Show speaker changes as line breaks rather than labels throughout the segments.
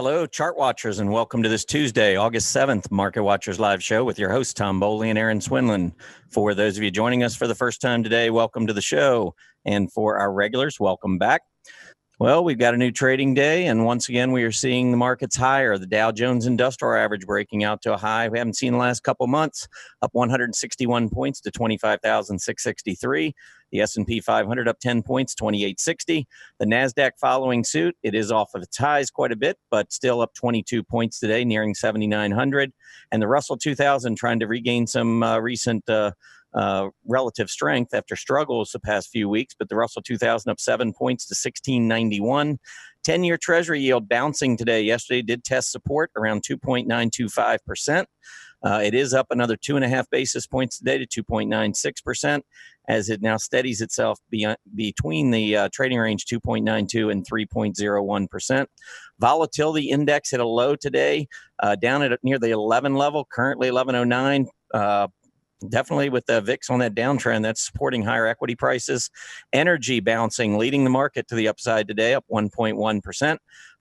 Hello, Chart Watchers, and welcome to this Tuesday, August 7th, Market Watchers Live Show with your hosts, Tom Bowley and Erin Swenlin. For those of you joining us for the first time today, welcome to the show. And for our regulars, welcome back. Well, we've got a new trading day, and once again, we are seeing the markets higher. The Dow Jones Industrial Average breaking out to a high we haven't seen in the last couple months, up 161 points to 25,663. The S&P 500 up 10 points, 2860. The NASDAQ following suit. It is off of its highs quite a bit, but still up 22 points today, nearing 7,900. And the Russell 2000 trying to regain some recent relative strength after struggles the past few weeks, but the Russell 2000 up 7 points to 1691. 10-year Treasury yield bouncing today. Yesterday did test support around 2.925%. It is up another 2.5 basis points today to 2.96% as it now steadies itself between the trading range 2.92 and 3.01%. Volatility index hit a low today, down at near the 11 level, currently 1109. Definitely with the VIX on that downtrend, that's supporting higher equity prices. Energy bouncing, leading the market to the upside today, up 1.1%.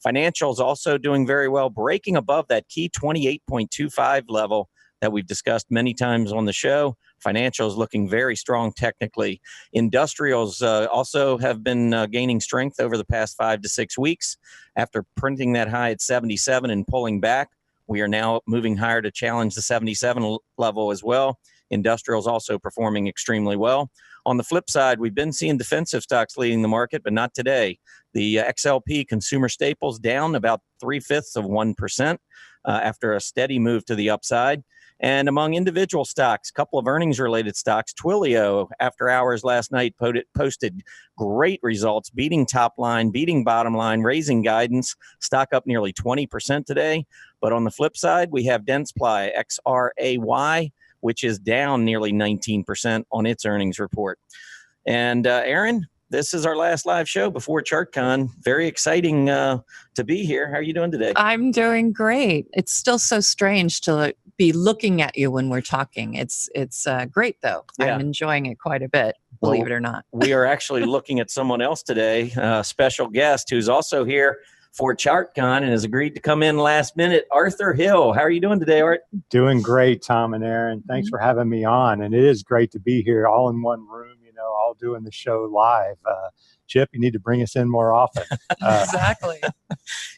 Financials also doing very well, breaking above that key 28.25 level that we've discussed many times on the show. Financials looking very strong technically. Industrials also have been gaining strength over the past 5 to 6 weeks. After printing that high at 77 and pulling back, we are now moving higher to challenge the 77 level as well. Industrials also performing extremely well. On the flip side, we've been seeing defensive stocks leading the market, but not today. The XLP consumer staples down about 0.75% after a steady move to the upside. And among individual stocks, a couple of earnings-related stocks, Twilio, after hours last night, posted great results, beating top line, beating bottom line, raising guidance. Stock up nearly 20% today. But on the flip side, we have Dentsply, XRAY, which is down nearly 19% on its earnings report. And Erin, this is our last live show before ChartCon. Very exciting to be here. How are you doing today?
I'm doing great. It's still so strange to be looking at you when we're talking. It's great, though. Yeah. I'm enjoying it quite a bit, believe it or not.
We are actually looking at someone else today, a special guest who's also here for ChartCon and has agreed to come in last minute. Arthur Hill, how are you doing today, Art?
Doing great, Tom and Erin. Thanks for having me on. And it is great to be here all in one room, all doing the show live. Chip, you need to bring us in more often.
Exactly.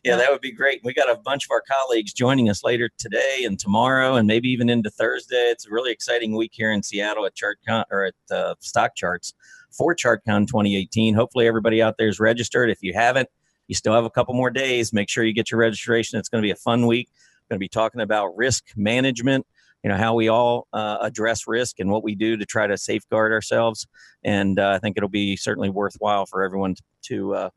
Yeah, that would be great. We got a bunch of our colleagues joining us later today and tomorrow and maybe even into Thursday. It's a really exciting week here in Seattle at ChartCon or at Stock Charts for ChartCon 2018. Hopefully everybody out there is registered. If you haven't, you still have a couple more days. Make sure you get your registration. It's going to be a fun week. We're going to be talking about risk management, how we all address risk and what we do to try to safeguard ourselves. And I think it'll be certainly worthwhile for everyone to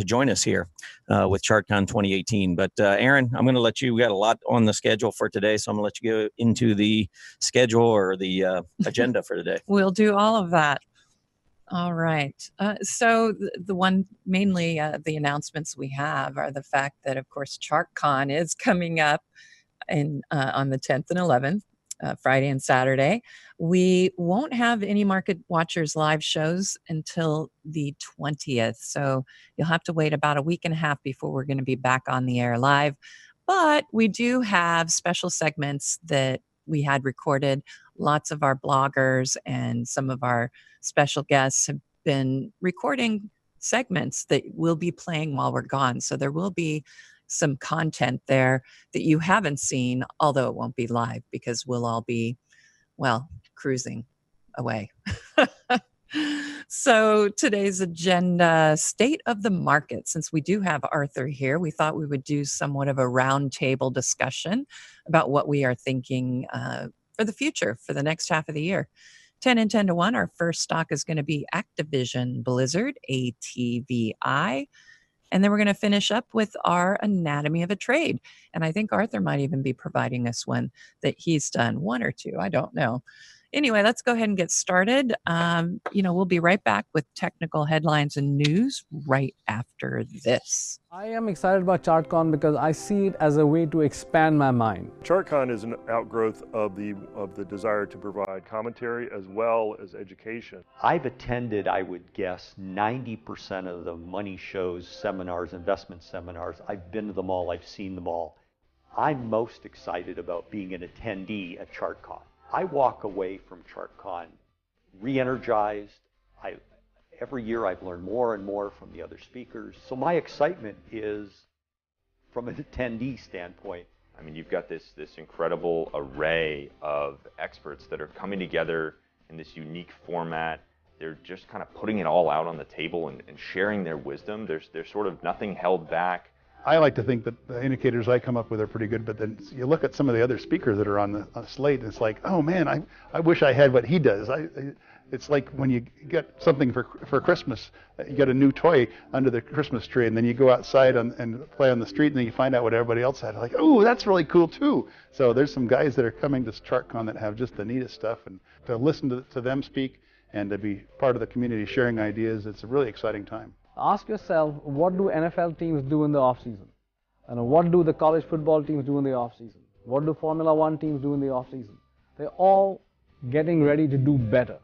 join us here with ChartCon 2018. But Erin, I'm going to let you, we got a lot on the schedule for today, so I'm going to let you go into the schedule or the agenda for today.
We'll do all of that. All right. So the one, mainly the announcements we have are the fact that, of course, ChartCon is coming up on the 10th and 11th, Friday and Saturday. We won't have any Market Watchers live shows until the 20th. So you'll have to wait about a week and a half before we're going to be back on the air live. But we do have special segments that we had recorded. Lots of our bloggers and some of our special guests have been recording segments that we'll be playing while we're gone. So there will be some content there that you haven't seen, although it won't be live because we'll all be, cruising away. So today's agenda, state of the market. Since we do have Arthur here, we thought we would do somewhat of a roundtable discussion about what we are thinking for the future, for the next half of the year. 10 and 10 to 1, our first stock is going to be Activision Blizzard, ATVI. And then we're going to finish up with our anatomy of a trade. And I think Arthur might even be providing us one that he's done, one or two, I don't know. Anyway, let's go ahead and get started. We'll be right back with technical headlines and news right after this.
I am excited about ChartCon because I see it as a way to expand my mind.
ChartCon is an outgrowth of the desire to provide commentary as well as education.
I've attended, I would guess, 90% of the money shows, seminars, investment seminars. I've been to them all, I've seen them all. I'm most excited about being an attendee at ChartCon. I walk away from ChartCon re-energized. Every year I've learned more and more from the other speakers. So my excitement is from an attendee standpoint.
I mean, you've got this incredible array of experts that are coming together in this unique format. They're just kind of putting it all out on the table and sharing their wisdom. There's sort of nothing held back.
I like to think that the indicators I come up with are pretty good, but then you look at some of the other speakers that are on the slate, and it's like, oh man, I wish I had what he does. It's like when you get something for Christmas, you get a new toy under the Christmas tree, and then you go outside and play on the street, and then you find out what everybody else had. Like, oh, that's really cool too. So there's some guys that are coming to ChartCon that have just the neatest stuff, and to listen to them speak and to be part of the community sharing ideas, it's a really exciting time.
Ask yourself, what do NFL teams do in the off-season? And what do the college football teams do in the off-season? What do Formula One teams do in the off-season? They're all getting ready to do better.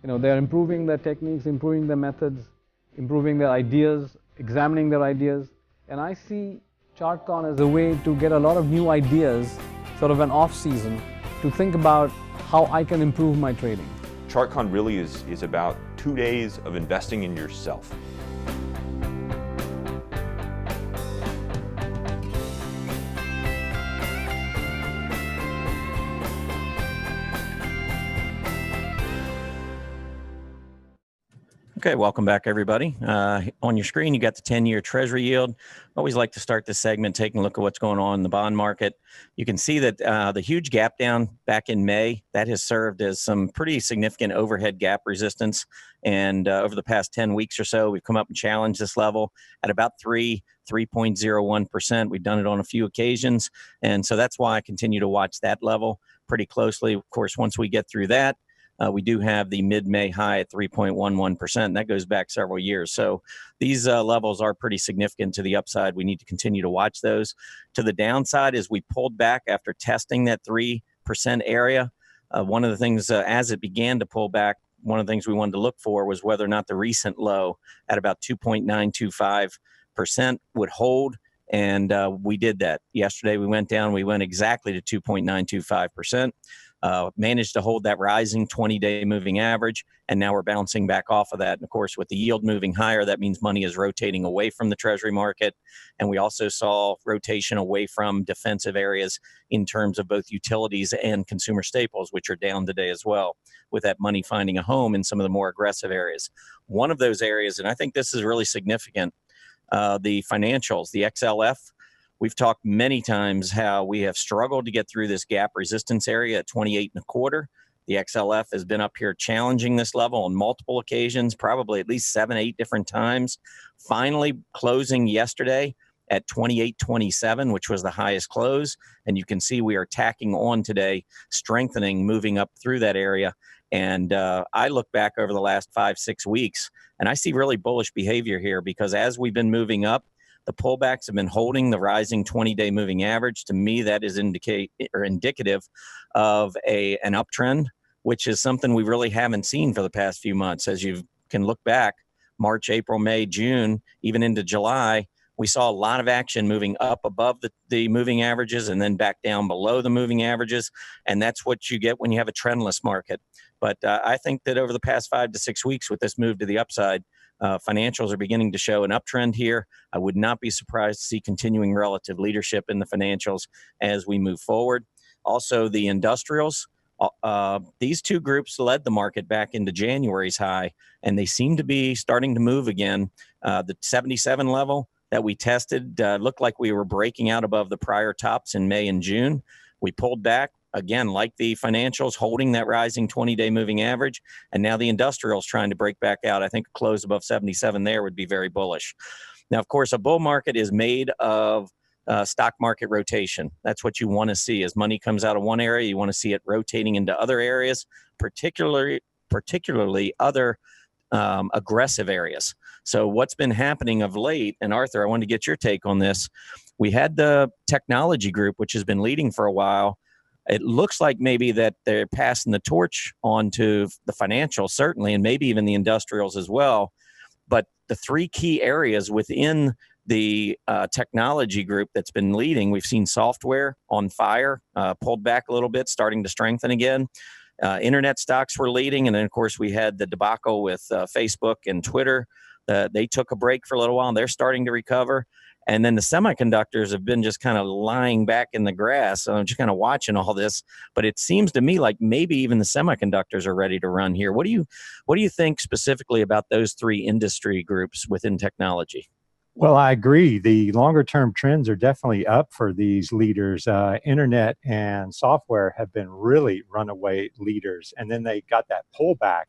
They're improving their techniques, improving their methods, improving their ideas, examining their ideas. And I see ChartCon as a way to get a lot of new ideas, sort of an off-season, to think about how I can improve my trading.
ChartCon really is about 2 days of investing in yourself.
Okay, welcome back, everybody. On your screen, you got the 10-year Treasury yield. Always like to start this segment taking a look at what's going on in the bond market. You can see that the huge gap down back in May, that has served as some pretty significant overhead gap resistance. And over the past 10 weeks or so, we've come up and challenged this level at about 3.01%. We've done it on a few occasions. And so that's why I continue to watch that level pretty closely. Of course, once we get through that, we do have the mid-May high at 3.11%, and that goes back several years. So these levels are pretty significant to the upside. We need to continue to watch those. To the downside, as we pulled back after testing that 3% area, one of the things as it began to pull back, one of the things we wanted to look for was whether or not the recent low at about 2.925% would hold. And we did that. Yesterday we went down, we went exactly to 2.925%. Managed to hold that rising 20-day moving average, and now we're bouncing back off of that. And of course, with the yield moving higher, that means money is rotating away from the Treasury market. And we also saw rotation away from defensive areas in terms of both utilities and consumer staples, which are down today as well, with that money finding a home in some of the more aggressive areas. One of those areas, and I think this is really significant, the financials, the XLF. We've talked many times how we have struggled to get through this gap resistance area at 28.25. The XLF has been up here challenging this level on multiple occasions, probably at least 7-8 different times. Finally closing yesterday at 28.27, which was the highest close. And you can see we are tacking on today, strengthening, moving up through that area. And I look back over the last 5-6 weeks, and I see really bullish behavior here because as we've been moving up, the pullbacks have been holding the rising 20-day moving average. To me, that is indicative of an uptrend, which is something we really haven't seen for the past few months. As you can look back, March, April, May, June, even into July, we saw a lot of action moving up above the moving averages and then back down below the moving averages. And that's what you get when you have a trendless market. But I think that over the past 5 to 6 weeks with this move to the upside, financials are beginning to show an uptrend here. I would not be surprised to see continuing relative leadership in the financials as we move forward. Also, the industrials, these two groups led the market back into January's high, and they seem to be starting to move again. The 77 level that we tested looked like we were breaking out above the prior tops in May and June. We pulled back. Again, like the financials, holding that rising 20-day moving average, and now the industrials trying to break back out. I think a close above 77 there would be very bullish. Now, of course, a bull market is made of stock market rotation. That's what you want to see. As money comes out of one area, you want to see it rotating into other areas, particularly other aggressive areas. So what's been happening of late, and Arthur, I wanted to get your take on this. We had the technology group, which has been leading for a while. It looks like maybe that they're passing the torch on to the financials, certainly, and maybe even the industrials as well. But the three key areas within the technology group that's been leading, we've seen software on fire, pulled back a little bit, starting to strengthen again. Internet stocks were leading. And then, of course, we had the debacle with Facebook and Twitter. They took a break for a little while, and they're starting to recover. And then the semiconductors have been just kind of lying back in the grass. So I'm just kind of watching all this. But it seems to me like maybe even the semiconductors are ready to run here. What do you think specifically about those three industry groups within technology?
Well, I agree. The longer term trends are definitely up for these leaders. Internet and software have been really runaway leaders. And then they got that pullback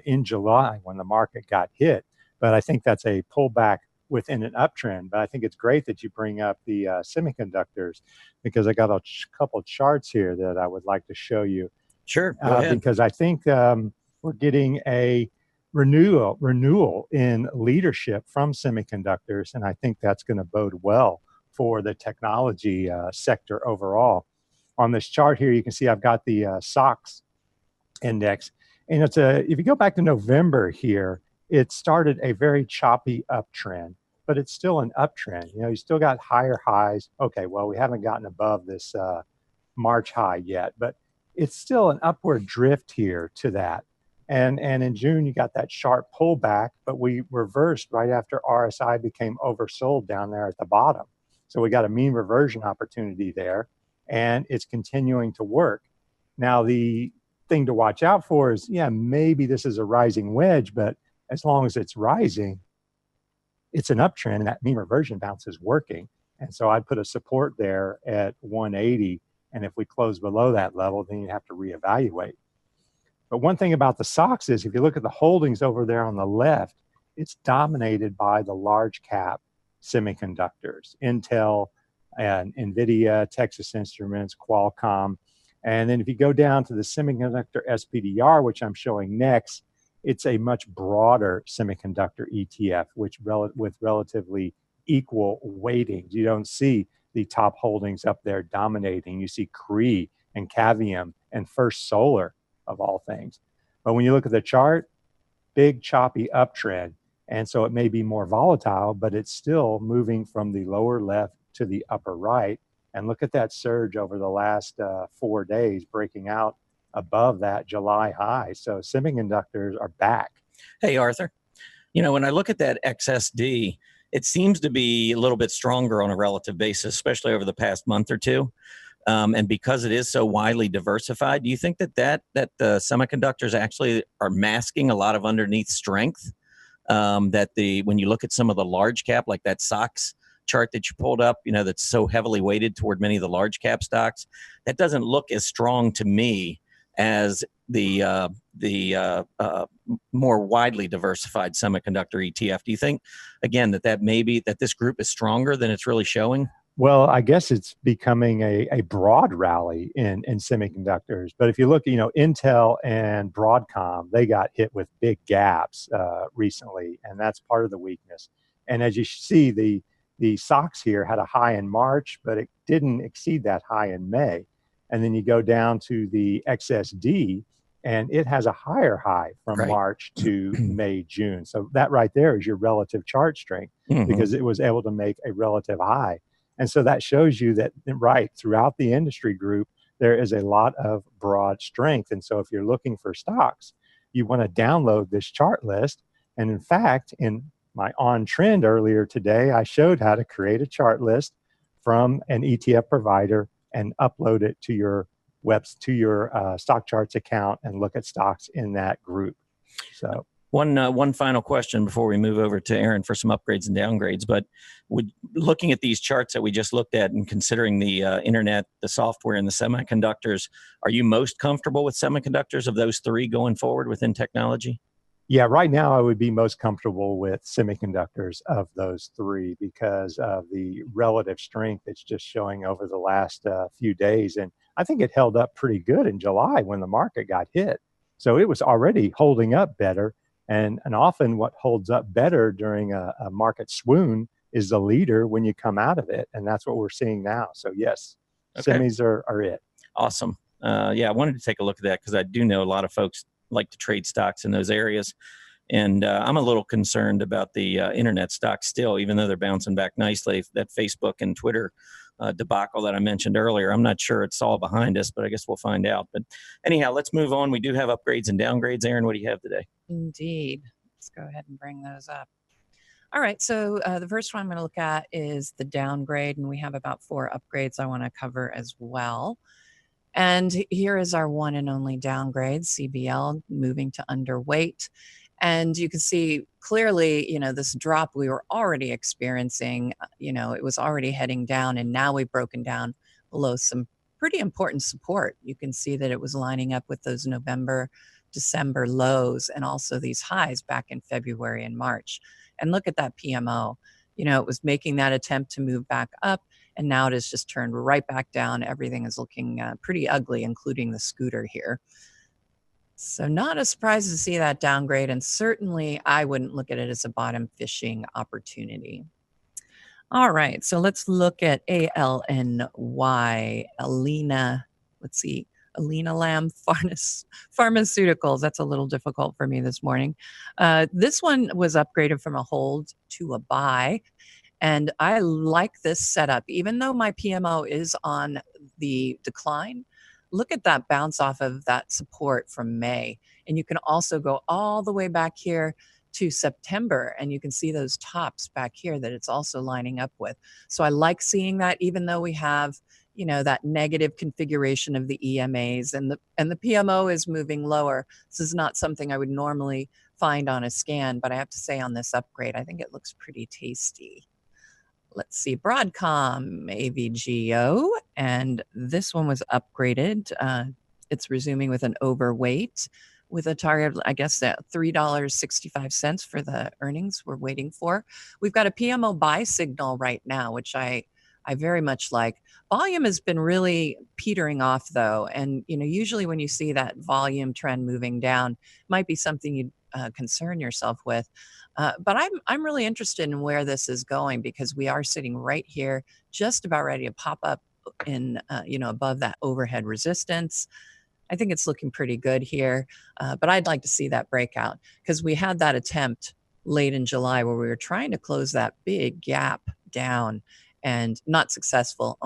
in July when the market got hit. But I think that's a pullback within an uptrend. But I think it's great that you bring up the semiconductors, because I got a couple of charts here that I would like to show you.
Sure, go ahead.
Because I think we're getting a renewal in leadership from semiconductors, and I think that's going to bode well for the technology sector overall. On this chart here, you can see I've got the SOX index, and if you go back to November here, it started a very choppy uptrend, but it's still an uptrend. You still got higher highs. Okay, well, we haven't gotten above this March high yet, but it's still an upward drift here to that. And in June, you got that sharp pullback, but we reversed right after RSI became oversold down there at the bottom. So we got a mean reversion opportunity there, and it's continuing to work. Now, the thing to watch out for is, maybe this is a rising wedge, but as long as it's rising, it's an uptrend, and that mean reversion bounce is working. And so I'd put a support there at 180. And if we close below that level, then you have to reevaluate. But one thing about the SOX is, if you look at the holdings over there on the left, it's dominated by the large cap semiconductors, Intel and NVIDIA, Texas Instruments, Qualcomm. And then if you go down to the semiconductor SPDR, which I'm showing next, it's a much broader semiconductor ETF, with relatively equal weightings. You don't see the top holdings up there dominating. You see Cree and Cavium and First Solar, of all things. But when you look at the chart, big choppy uptrend. And so it may be more volatile, but it's still moving from the lower left to the upper right. And look at that surge over the last 4 days, breaking out above that July high. So semiconductors are back.
Hey, Arthur, when I look at that XSD, it seems to be a little bit stronger on a relative basis, especially over the past month or two. And because it is so widely diversified, do you think that the semiconductors actually are masking a lot of underneath strength? When you look at some of the large cap, like that SOX chart that you pulled up, that's so heavily weighted toward many of the large cap stocks, that doesn't look as strong to me as the more widely diversified semiconductor ETF. Do you think, again, that this group is stronger than it's really showing?
Well, I guess it's becoming a broad rally in semiconductors. But if you look, Intel and Broadcom, they got hit with big gaps recently, and that's part of the weakness. And as you see, the SOX here had a high in March, but it didn't exceed that high in May. And then you go down to the XSD, and it has a higher high from March to May, June. So that right there is your relative chart strength, because it was able to make a relative high. And so that shows you that, throughout the industry group, there is a lot of broad strength. And so if you're looking for stocks, you want to download this chart list. And in fact, in my on trend earlier today, I showed how to create a chart list from an ETF provider and upload it to your stock charts account and look at stocks in that group. So
one final question before we move over to Erin for some upgrades and downgrades. But looking at these charts that we just looked at and considering the internet, the software, and the semiconductors, are you most comfortable with semiconductors of those three going forward within technology?
Yeah, right now I would be most comfortable with semiconductors of those three because of the relative strength it's just showing over the last few days. And I think it held up pretty good in July when the market got hit. So it was already holding up better. And often what holds up better during a market swoon is the leader when you come out of it. And that's what we're seeing now. So yes,
Okay.
semis are it.
Awesome. Yeah, I wanted to take a look at that because I do know a lot of folks like to trade stocks in those areas. And I'm a little concerned about the internet stocks still, even though they're bouncing back nicely. That Facebook and Twitter debacle that I mentioned earlier, I'm not sure it's all behind us, but I guess we'll find out. But anyhow, let's move on. We do have upgrades and downgrades. Erin, what do you have today?
Indeed. Let's go ahead and bring those up. All right, so the first one I'm going to look at is the downgrade, and we have about 4 upgrades I want to cover as well. And here is our one and only downgrade, CBL, moving to underweight. And you can see clearly, this drop we were already experiencing, it was already heading down, and now we've broken down below some pretty important support. You can see that it was lining up with those November, December lows and also these highs back in February and March. And look at that PMO. It was making that attempt to move back up, and now it has just turned right back down. Everything is looking pretty ugly, including the scooter here. So not a surprise to see that downgrade, and certainly I wouldn't look at it as a bottom fishing opportunity. All right, so let's look at ALNY, Alina, let's see, Alina Lam Pharmaceuticals. That's a little difficult for me this morning. This one was upgraded from a hold to a buy. And I like this setup, even though my PMO is on the decline. Look at that bounce off of that support from May. And you can also go all the way back here to September, and you can see those tops back here that it's also lining up with. So I like seeing that, even though we have, that negative configuration of the EMAs and the PMO is moving lower. This is not something I would normally find on a scan, but I have to say on this upgrade, I think it looks pretty tasty. Let's see, Broadcom, AVGO, and this one was upgraded. It's resuming with an overweight with a target, I guess, at $3.65 for the earnings we're waiting for. We've got a PMO buy signal right now, which I very much like. Volume has been really petering off, though, and usually when you see that volume trend moving down, it might be something you'd concern yourself with. But I'm really interested in where this is going, because we are sitting right here, just about ready to pop up in above that overhead resistance. I think it's looking pretty good here, but I'd like to see that breakout, because we had that attempt late in July where we were trying to close that big gap down and not successful,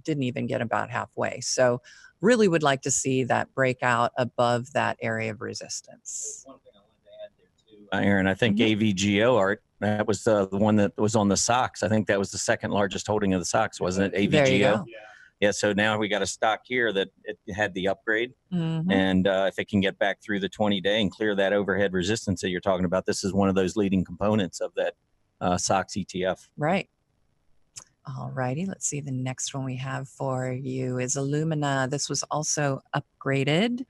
didn't even get about halfway. So really would like to see that breakout above that area of resistance.
One thing I wanted to add there too, Erin, I think AVGO, Art, that was the one that was on the SOX. I think that was the second largest holding of the SOX, wasn't it? AVGO.
There you go.
Yeah, so now we got a stock here that it had the upgrade. And if it can get back through the 20-day and clear that overhead resistance that you're talking about, this is one of those leading components of that SOX ETF.
Right. All righty, let's see. The next one we have for you is Illumina. This was also upgraded.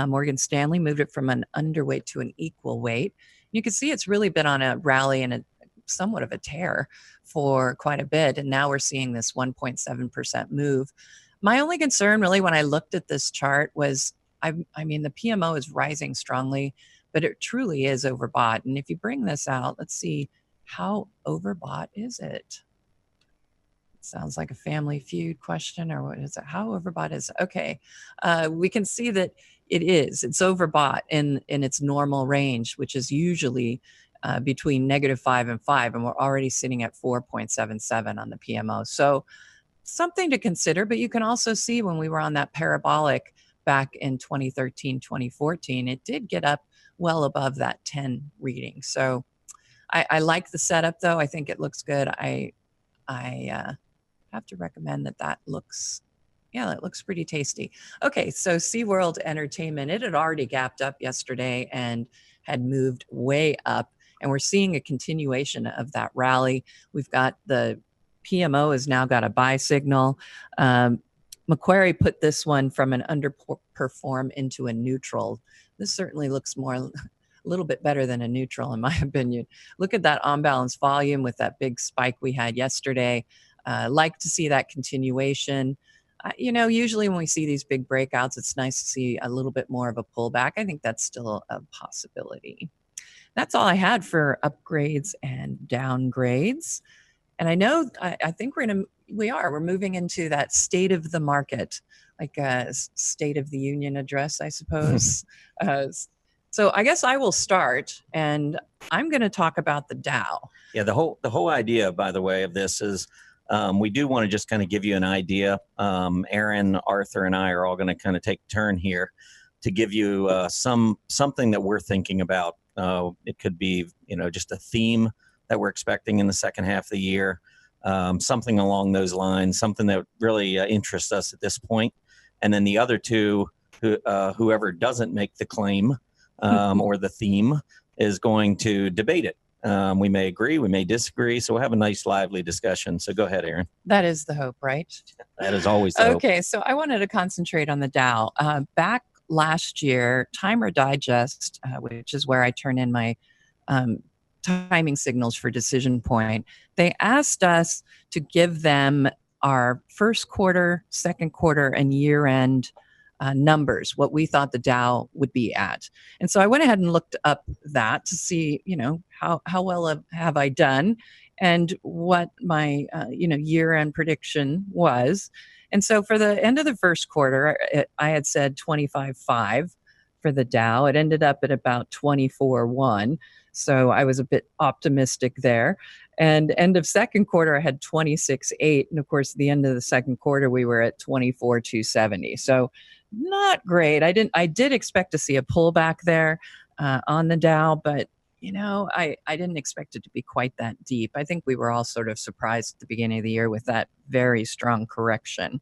Morgan Stanley moved it from an underweight to an equal weight. You can see it's really been on a rally and somewhat of a tear for quite a bit. And now we're seeing this 1.7% move. My only concern really when I looked at this chart was, I mean, the PMO is rising strongly, but it truly is overbought. And if you bring this out, let's see, how overbought is it? Sounds like a Family Feud question, or what is it? How overbought is it? Okay, we can see that it's overbought in its normal range, which is usually between -5 and 5, and we're already sitting at 4.77 on the PMO. So something to consider, but you can also see when we were on that parabolic back in 2013, 2014, it did get up well above that 10 reading. So I like the setup, though. I think it looks good. I have to recommend that looks, it looks pretty tasty. Okay, so SeaWorld Entertainment, it had already gapped up yesterday and had moved way up, and we're seeing a continuation of that rally. We've got the PMO has now got a buy signal. Macquarie put this one from an underperform into a neutral. This certainly looks more little bit better than a neutral, in my opinion. Look at that on balance volume with that big spike we had yesterday. Like to see that continuation. Usually when we see these big breakouts, it's nice to see a little bit more of a pullback. I think that's still a possibility. That's all I had for upgrades and downgrades. And I know, I think we're moving into that state of the market, like a State of the Union address, I suppose. So I guess I will start, and I'm going to talk about the Dow.
Yeah, the whole idea, by the way, of this is we do want to just kind of give you an idea. Erin, Arthur, and I are all going to kind of take a turn here to give you something that we're thinking about. It could be, just a theme that we're expecting in the second half of the year, something along those lines, something that really interests us at this point. And then the other two, whoever doesn't make the claim or the theme is going to debate it. We may agree, we may disagree, so we'll have a nice, lively discussion. So go ahead, Erin.
That is the hope, right?
That is always the hope.
Okay, so I wanted to concentrate on the Dow. Back last year, Timer Digest, which is where I turn in my timing signals for Decision Point, they asked us to give them our first quarter, second quarter, and year-end numbers, what we thought the Dow would be at. And so I went ahead and looked up that to see, how well have I done and what my, year-end prediction was. And so for the end of the first quarter, I had said 25.5 for the Dow. It ended up at about 24.1. So I was a bit optimistic there. And end of second quarter, I had 26.8. And of course, at the end of the second quarter, we were at 24.270. So not great. I did expect to see a pullback there on the Dow, but I didn't expect it to be quite that deep. I think we were all sort of surprised at the beginning of the year with that very strong correction.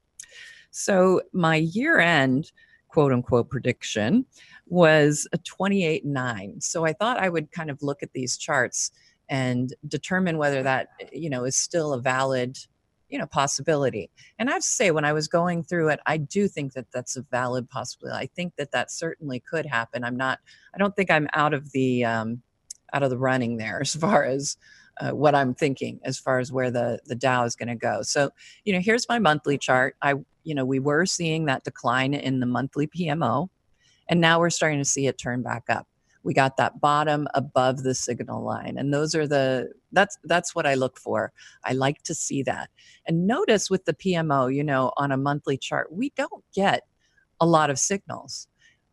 So my year-end quote unquote prediction was a 28.9. So I thought I would kind of look at these charts and determine whether that, is still a valid, possibility. And I have to say, when I was going through it, I do think that that's a valid possibility. I think that certainly could happen. I don't think I'm out of the running there as far as what I'm thinking, as far as where the Dow is going to go. So, here's my monthly chart. We were seeing that decline in the monthly PMO, and now we're starting to see it turn back up. We got that bottom above the signal line, and that's what I look for. I like to see that. And notice with the PMO, on a monthly chart, we don't get a lot of signals.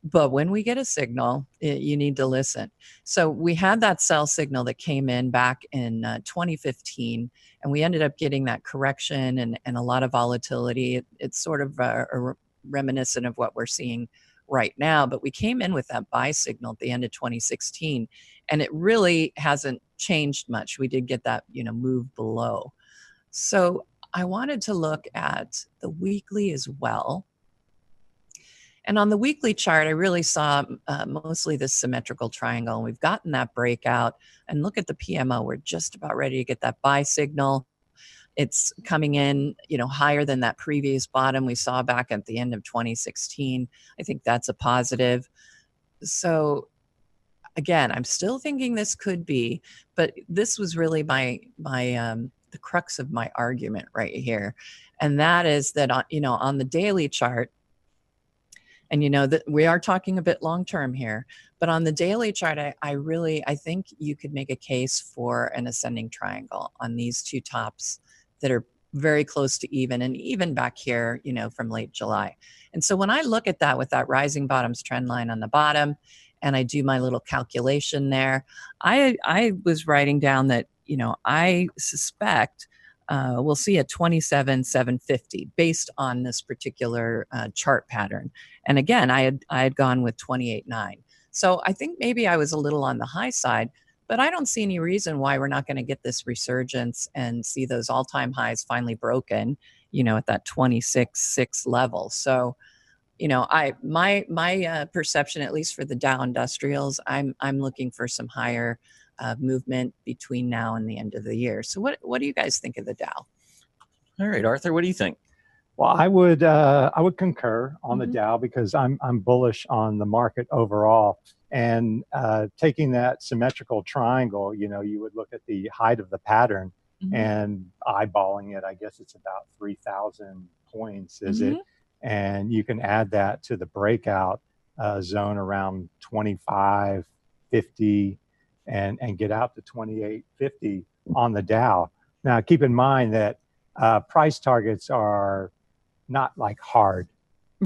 But when we get a signal, you need to listen. So we had that sell signal that came in back in 2015, and we ended up getting that correction and a lot of volatility. It's sort of reminiscent of what we're seeing right now, but we came in with that buy signal at the end of 2016, and it really hasn't changed much. We did get that, move below. So I wanted to look at the weekly as well. And on the weekly chart, I really saw mostly this symmetrical triangle. And we've gotten that breakout. And look at the PMO. We're just about ready to get that buy signal. It's coming in, higher than that previous bottom we saw back at the end of 2016. I think that's a positive. So again, I'm still thinking this could be, but this was really the crux of my argument right here. And that is that, on the daily chart, and that we are talking a bit long-term here, but on the daily chart, I think you could make a case for an ascending triangle on these two tops that are very close to even, and even back here, from late July. And so when I look at that with that rising bottoms trend line on the bottom, and I do my little calculation there, I was writing down that, I suspect we'll see a 27,750 based on this particular chart pattern. And again, I had gone with 28.9. So I think maybe I was a little on the high side, but I don't see any reason why we're not going to get this resurgence and see those all-time highs finally broken, at that 26.6 level. So, my perception, at least for the Dow Industrials, I'm looking for some higher movement between now and the end of the year. So what do you guys think of the Dow?
All right, Arthur, what do you think?
Well, I would concur on the Dow because I'm bullish on the market overall. And taking that symmetrical triangle, you would look at the height of the pattern and eyeballing it. I guess it's about 3,000 points, is it? And you can add that to the breakout zone around 2550 and get out to 2850 on the Dow. Now, keep in mind that price targets are not like hard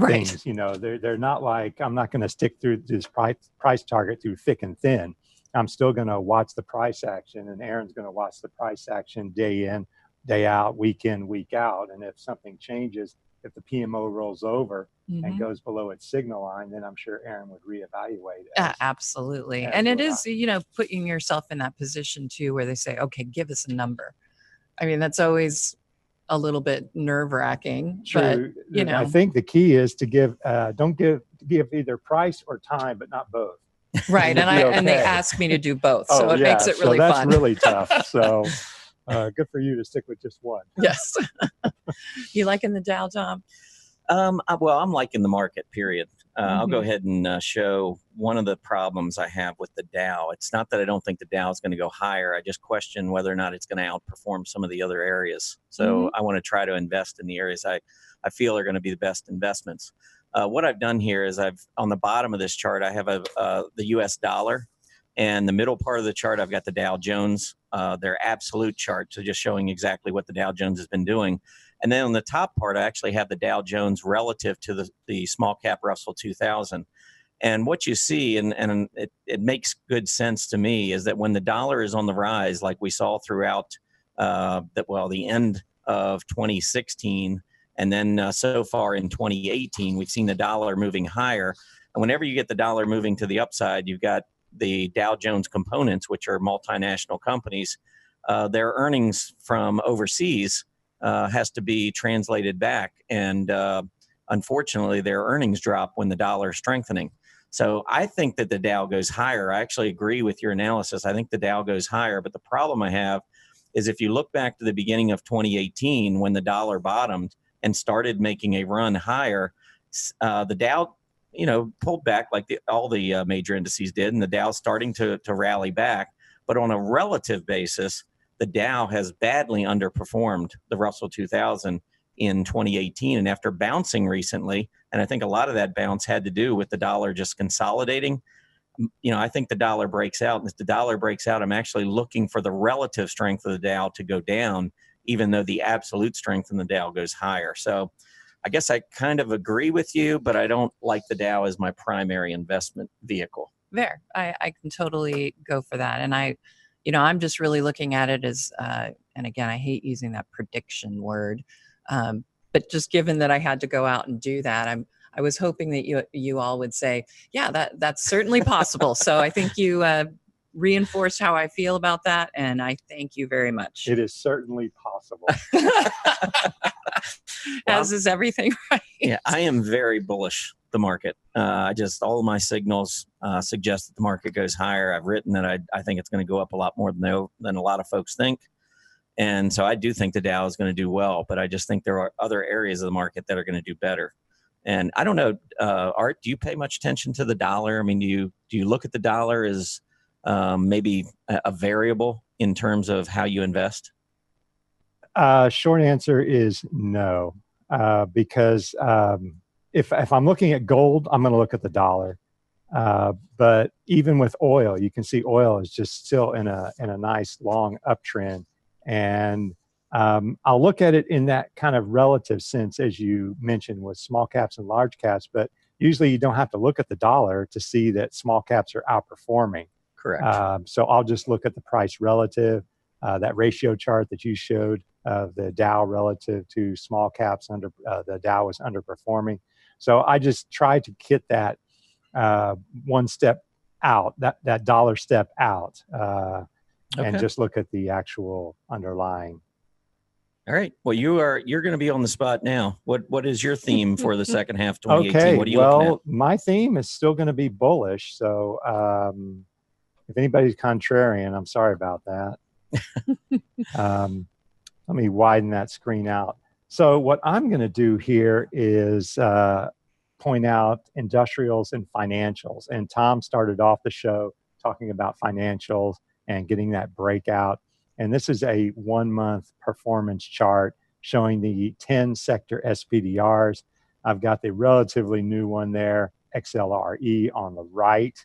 things. They're not like, I'm not going to stick through this price target through thick and thin. I'm still going to watch the price action, and Erin's going to watch the price action day in, day out, week in, week out. And if something changes, if the PMO rolls over and goes below its signal line, then I'm sure Erin would reevaluate.
Absolutely. And it is, putting yourself in that position too, where they say, okay, give us a number. I mean, that's always a little bit nerve-wracking.
True.
But,
I think the key is to don't give either price or time, but not both.
Right. And they asked me to do both. So it makes it really
that's
fun.
Really tough. So good for you to stick with just one.
Yes. You liking the Dow, Tom?
Well, I'm liking the market, period. I'll go ahead and show one of the problems I have with the Dow. It's not that I don't think the Dow is going to go higher. I just question whether or not it's going to outperform some of the other areas. So I want to try to invest in the areas I feel are going to be the best investments. What I've done here is on the bottom of this chart, I have the US dollar, and the middle part of the chart, I've got the Dow Jones, their absolute chart. So just showing exactly what the Dow Jones has been doing. And then on the top part, I actually have the Dow Jones relative to the small cap Russell 2000. And what you see, and it makes good sense to me, is that when the dollar is on the rise, like we saw throughout the end of 2016, and then so far in 2018, we've seen the dollar moving higher. And whenever you get the dollar moving to the upside, you've got the Dow Jones components, which are multinational companies. Their earnings from overseas has to be translated back. And unfortunately, their earnings drop when the dollar is strengthening. So I think that the Dow goes higher. I actually agree with your analysis. I think the Dow goes higher. But the problem I have is if you look back to the beginning of 2018, when the dollar bottomed and started making a run higher, the Dow, pulled back like all the major indices did, and the Dow's starting to rally back. But on a relative basis, the Dow has badly underperformed the Russell 2000 in 2018. And after bouncing recently, and I think a lot of that bounce had to do with the dollar just consolidating, I think the dollar breaks out. And if the dollar breaks out, I'm actually looking for the relative strength of the Dow to go down, even though the absolute strength in the Dow goes higher. So I guess I kind of agree with you, but I don't like the Dow as my primary investment vehicle.
There, I can totally go for that. And I'm just really looking at it as, and again, I hate using that prediction word, but just given that I had to go out and do that, I was hoping that you all would say, yeah, that's certainly possible. So I think you reinforced how I feel about that, and I thank you very much.
It is certainly possible.
As is everything, right?
Yeah, I am very bullish the market. All of my signals suggest that the market goes higher. I've written that I think it's going to go up a lot more than a lot of folks think. And so I do think the Dow is going to do well, but I just think there are other areas of the market that are going to do better. And I don't know, Art, do you pay much attention to the dollar? I mean, do you look at the dollar as maybe a variable in terms of how you invest?
Short answer is no, because if I'm looking at gold, I'm going to look at the dollar. But even with oil, you can see oil is just still in a nice long uptrend, and I'll look at it in that kind of relative sense, as you mentioned, with small caps and large caps. But usually, you don't have to look at the dollar to see that small caps are outperforming.
Correct.
So I'll just look at the price relative, that ratio chart that you showed of the Dow relative to small caps. The Dow was underperforming. So I just try to get that one step out, that dollar step out, and just look at the actual underlying.
All right. Well, you're going to be on the spot now. What is your theme for the second half of 2018?
Okay.
What are you looking at?
My theme is still going to be bullish. So if anybody's contrarian, I'm sorry about that. Let me widen that screen out. So what I'm going to do here is point out industrials and financials. And Tom started off the show talking about financials and getting that breakout. And this is a 1-month performance chart showing the 10 sector SPDRs. I've got the relatively new one there, XLRE on the right.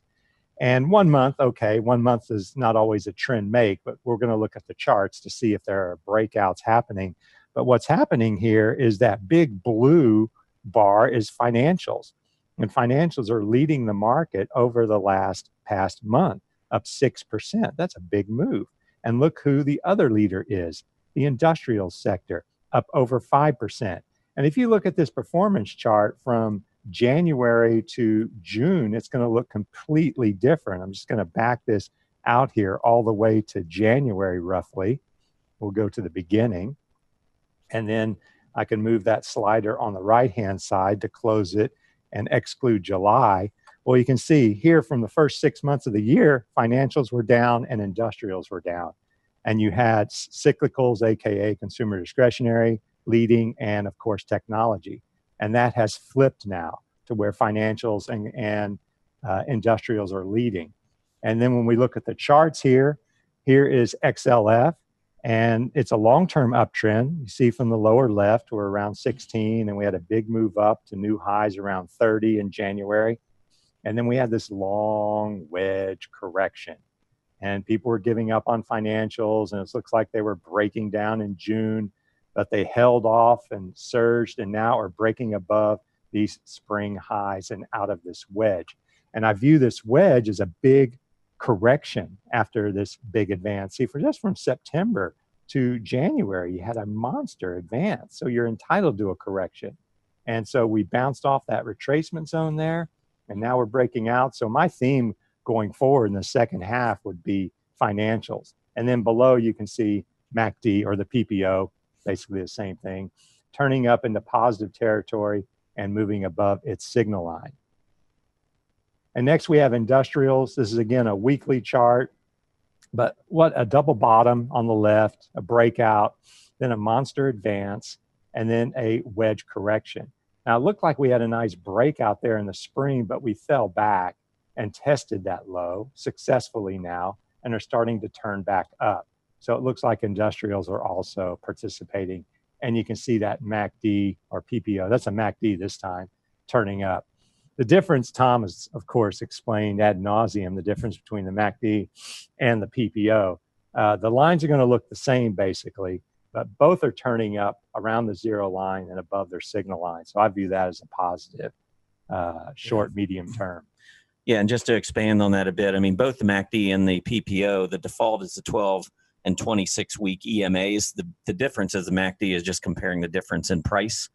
And 1 month, okay, 1 month is not always a trend make, but we're going to look at the charts to see if there are breakouts happening. But what's happening here is that big blue bar is financials. And financials are leading the market over the past month, up 6%. That's a big move. And look who the other leader is, the industrial sector, up over 5%. And if you look at this performance chart from January to June, it's going to look completely different. I'm just going to back this out here all the way to January roughly. We'll go to the beginning. And then I can move that slider on the right-hand side to close it and exclude July. Well, you can see here from the first 6 months of the year, financials were down and industrials were down. And you had cyclicals, AKA consumer discretionary, leading, and of course, technology. And that has flipped now to where financials and industrials are leading. And then when we look at the charts here is XLF, and it's a long-term uptrend. You see from the lower left, we're around 16, and we had a big move up to new highs around 30 in January. And then we had this long wedge correction. And people were giving up on financials, and it looks like they were breaking down in June, but they held off and surged and now are breaking above these spring highs and out of this wedge. And I view this wedge as a big correction after this big advance. See, from September to January, you had a monster advance. So you're entitled to a correction. And so we bounced off that retracement zone there, and now we're breaking out. So my theme going forward in the second half would be financials. And then below you can see MACD or the PPO, basically the same thing, turning up into positive territory and moving above its signal line. And next we have industrials. This is again a weekly chart, but what a double bottom on the left, a breakout, then a monster advance, and then a wedge correction. Now it looked like we had a nice breakout there in the spring, but we fell back and tested that low successfully now and are starting to turn back up. So it looks like industrials are also participating. And you can see that MACD or PPO, that's a MACD this time, turning up. The difference, Tom has, of course, explained ad nauseum, the difference between the MACD and the PPO. The lines are going to look the same, basically, but both are turning up around the zero line and above their signal line. So I view that as a positive short, medium term.
Yeah, and just to expand on that a bit, I mean, both the MACD and the PPO, the default is the 12 and 26-week EMAs. The difference is the MACD is just comparing the difference in price,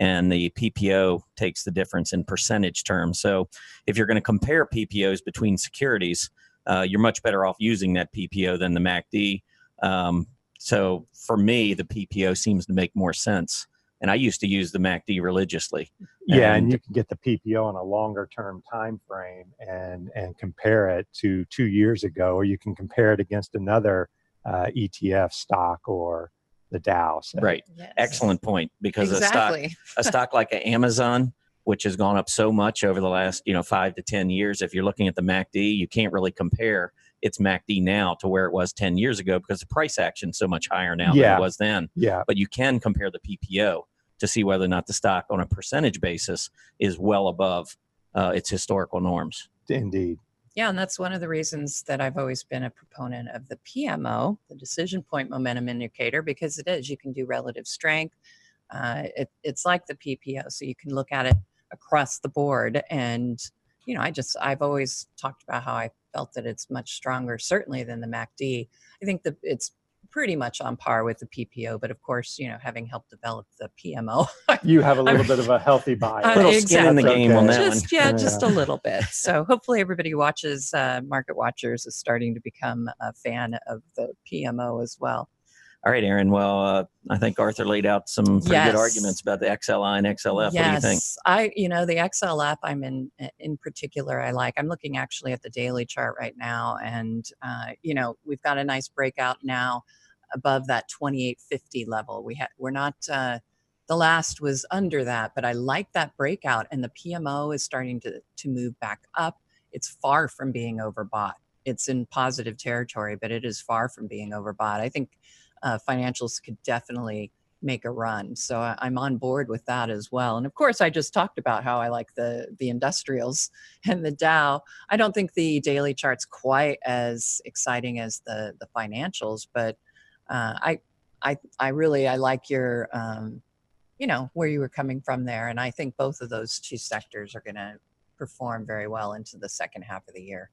and the PPO takes the difference in percentage terms. So if you're going to compare PPOs between securities, you're much better off using that PPO than the MACD. So for me, the PPO seems to make more sense. And I used to use the MACD religiously.
Yeah, and you can get the PPO on a longer term time frame and compare it to 2 years ago, or you can compare it against another ETF stock or the Dow. So.
Right. Yes. Excellent point. Because exactly. a stock like Amazon, which has gone up so much over the last 5 to 10 years, if you're looking at the MACD, you can't really compare its MACD now to where it was 10 years ago because the price action is so much higher now than it was then.
Yeah.
But you can compare the PPO to see whether or not the stock on a percentage basis is well above its historical norms.
Indeed.
Yeah, and that's one of the reasons that I've always been a proponent of the PMO, the decision point momentum indicator, because it is. You can do relative strength. It's like the PPO, so you can look at it across the board. And I've always talked about how I felt that it's much stronger, certainly than the MACD. I think that it's pretty much on par with the PPO, but of course, having helped develop the PMO,
you have a little bit of a healthy bias,
a little skin in the game on that one.
Just a little bit. So hopefully everybody who watches Market Watchers is starting to become a fan of the PMO as well.
All right, Erin. Well, I think Arthur laid out some pretty good arguments about the XLI and XLF. What do you think?
The XLF I'm in particular, I like. I'm looking actually at the daily chart right now, and we've got a nice breakout now above that 2850 level. We're not the The last was under that, but I like that breakout, and the PMO is starting to move back up. It's far from being overbought. It's in positive territory, but it is far from being overbought. I think financials could definitely make a run. So I'm on board with that as well. And of course, I just talked about how I like the industrials and the Dow. I don't think the daily chart's quite as exciting as the financials, but I like your, where you were coming from there. And I think both of those two sectors are going to perform very well into the second half of the year.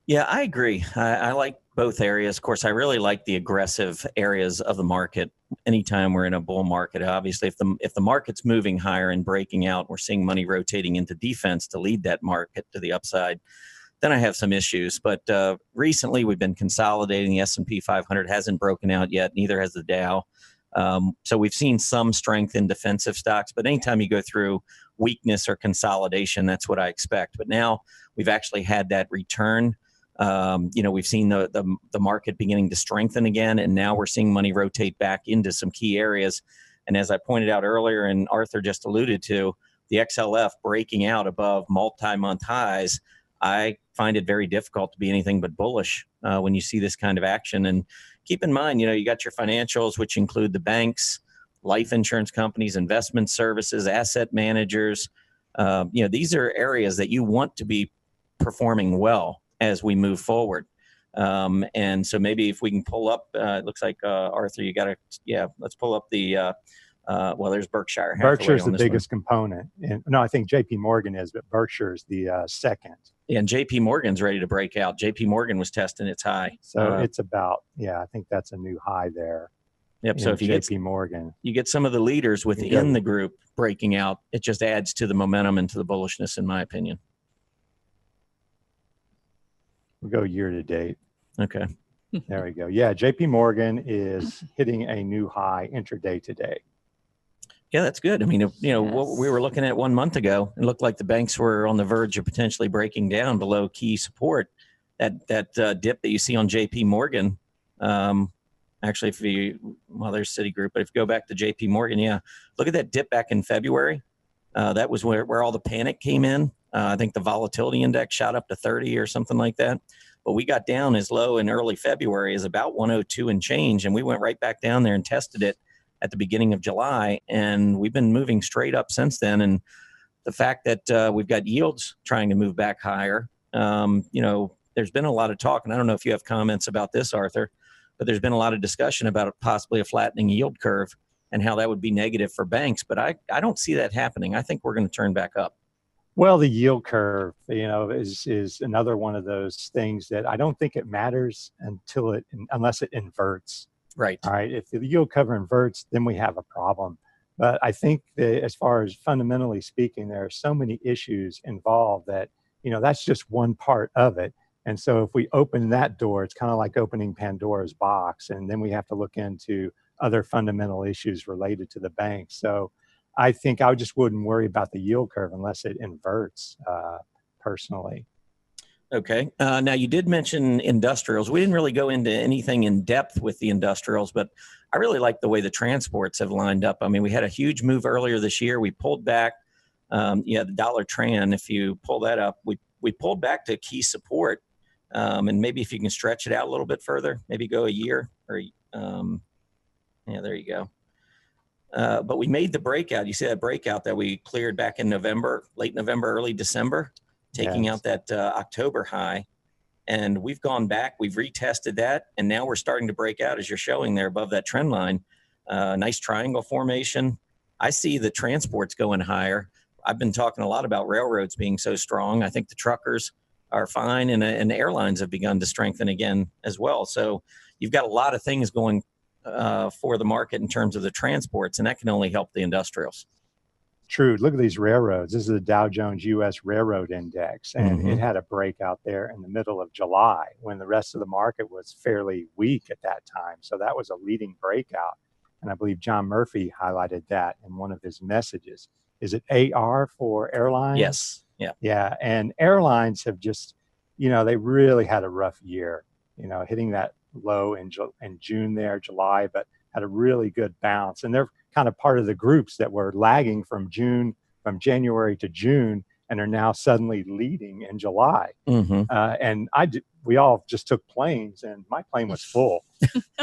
Yeah, I agree. I like both areas. Of course, I really like the aggressive areas of the market. Anytime we're in a bull market, obviously, if the market's moving higher and breaking out, we're seeing money rotating into defense to lead that market to the upside, then I have some issues. But recently, we've been consolidating. The S&P 500 hasn't broken out yet. Neither has the Dow. So we've seen some strength in defensive stocks. But anytime you go through weakness or consolidation, that's what I expect. But now we've actually had that return. We've seen the market beginning to strengthen again, and now we're seeing money rotate back into some key areas. And as I pointed out earlier, and Arthur just alluded to, the XLF breaking out above multi-month highs, I find it very difficult to be anything but bullish when you see this kind of action. And keep in mind, you got your financials, which include the banks, life insurance companies, investment services, asset managers. These are areas that you want to be performing well as we move forward. And so maybe if we can pull up, it looks like, Arthur, let's pull up the, there's Berkshire.
Berkshire's the biggest component. And no, I think JP Morgan is, but Berkshire's the second.
And JP Morgan's ready to break out. JP Morgan was testing its high.
So it's about, I think that's a new high there.
Yep. So if you
JP Morgan,
you get some of the leaders within the group breaking out, it just adds to the momentum and to the bullishness, in my opinion.
We'll go year to date.
Okay.
There we go. Yeah, JP Morgan is hitting a new high intraday today.
Yeah, that's good. I mean, what we were looking at 1 month ago, it looked like the banks were on the verge of potentially breaking down below key support. That dip that you see on JP Morgan, actually, there's Citigroup, but if you go back to JP Morgan, look at that dip back in February. That was where all the panic came in. I think the volatility index shot up to 30 or something like that. But we got down as low in early February as about 102 and change. And we went right back down there and tested it at the beginning of July. And we've been moving straight up since then. And the fact that we've got yields trying to move back higher, there's been a lot of talk. And I don't know if you have comments about this, Arthur, but there's been a lot of discussion about possibly a flattening yield curve and how that would be negative for banks. But I don't see that happening. I think we're going to turn back up.
Well, the yield curve, is another one of those things that I don't think it matters unless it inverts.
Right.
All right. If the yield curve inverts, then we have a problem. But I think that as far as fundamentally speaking, there are so many issues involved that, that's just one part of it. And so if we open that door, it's kind of like opening Pandora's box. And then we have to look into other fundamental issues related to the bank. So I think I just wouldn't worry about the yield curve unless it inverts, personally.
Okay. Now, you did mention industrials. We didn't really go into anything in depth with the industrials, but I really like the way the transports have lined up. I mean, we had a huge move earlier this year. We pulled back. The dollar tran, if you pull that up, we pulled back to key support. And maybe if you can stretch it out a little bit further, maybe go a year or, there you go. But we made the breakout. You see that breakout that we cleared back in November, late November, early December, taking out that October high. And we've gone back, we've retested that, and now we're starting to break out, as you're showing there above that trend line. Nice triangle formation. I see the transports going higher. I've been talking a lot about railroads being so strong. I think the truckers are fine, and the airlines have begun to strengthen again as well. So you've got a lot of things going for the market in terms of the transports, and that can only help the industrials.
True. Look at these railroads. This is the Dow Jones U.S. Railroad Index, and it had a breakout there in the middle of July when the rest of the market was fairly weak at that time. So that was a leading breakout. And I believe John Murphy highlighted that in one of his messages. Is it AR for airlines?
Yes. Yeah.
Yeah. And airlines have just, they really had a rough year, hitting that low in June there, July, but had a really good bounce, and they're kind of part of the groups that were lagging from January to June, and are now suddenly leading in July. And we all just took planes, and my plane was full.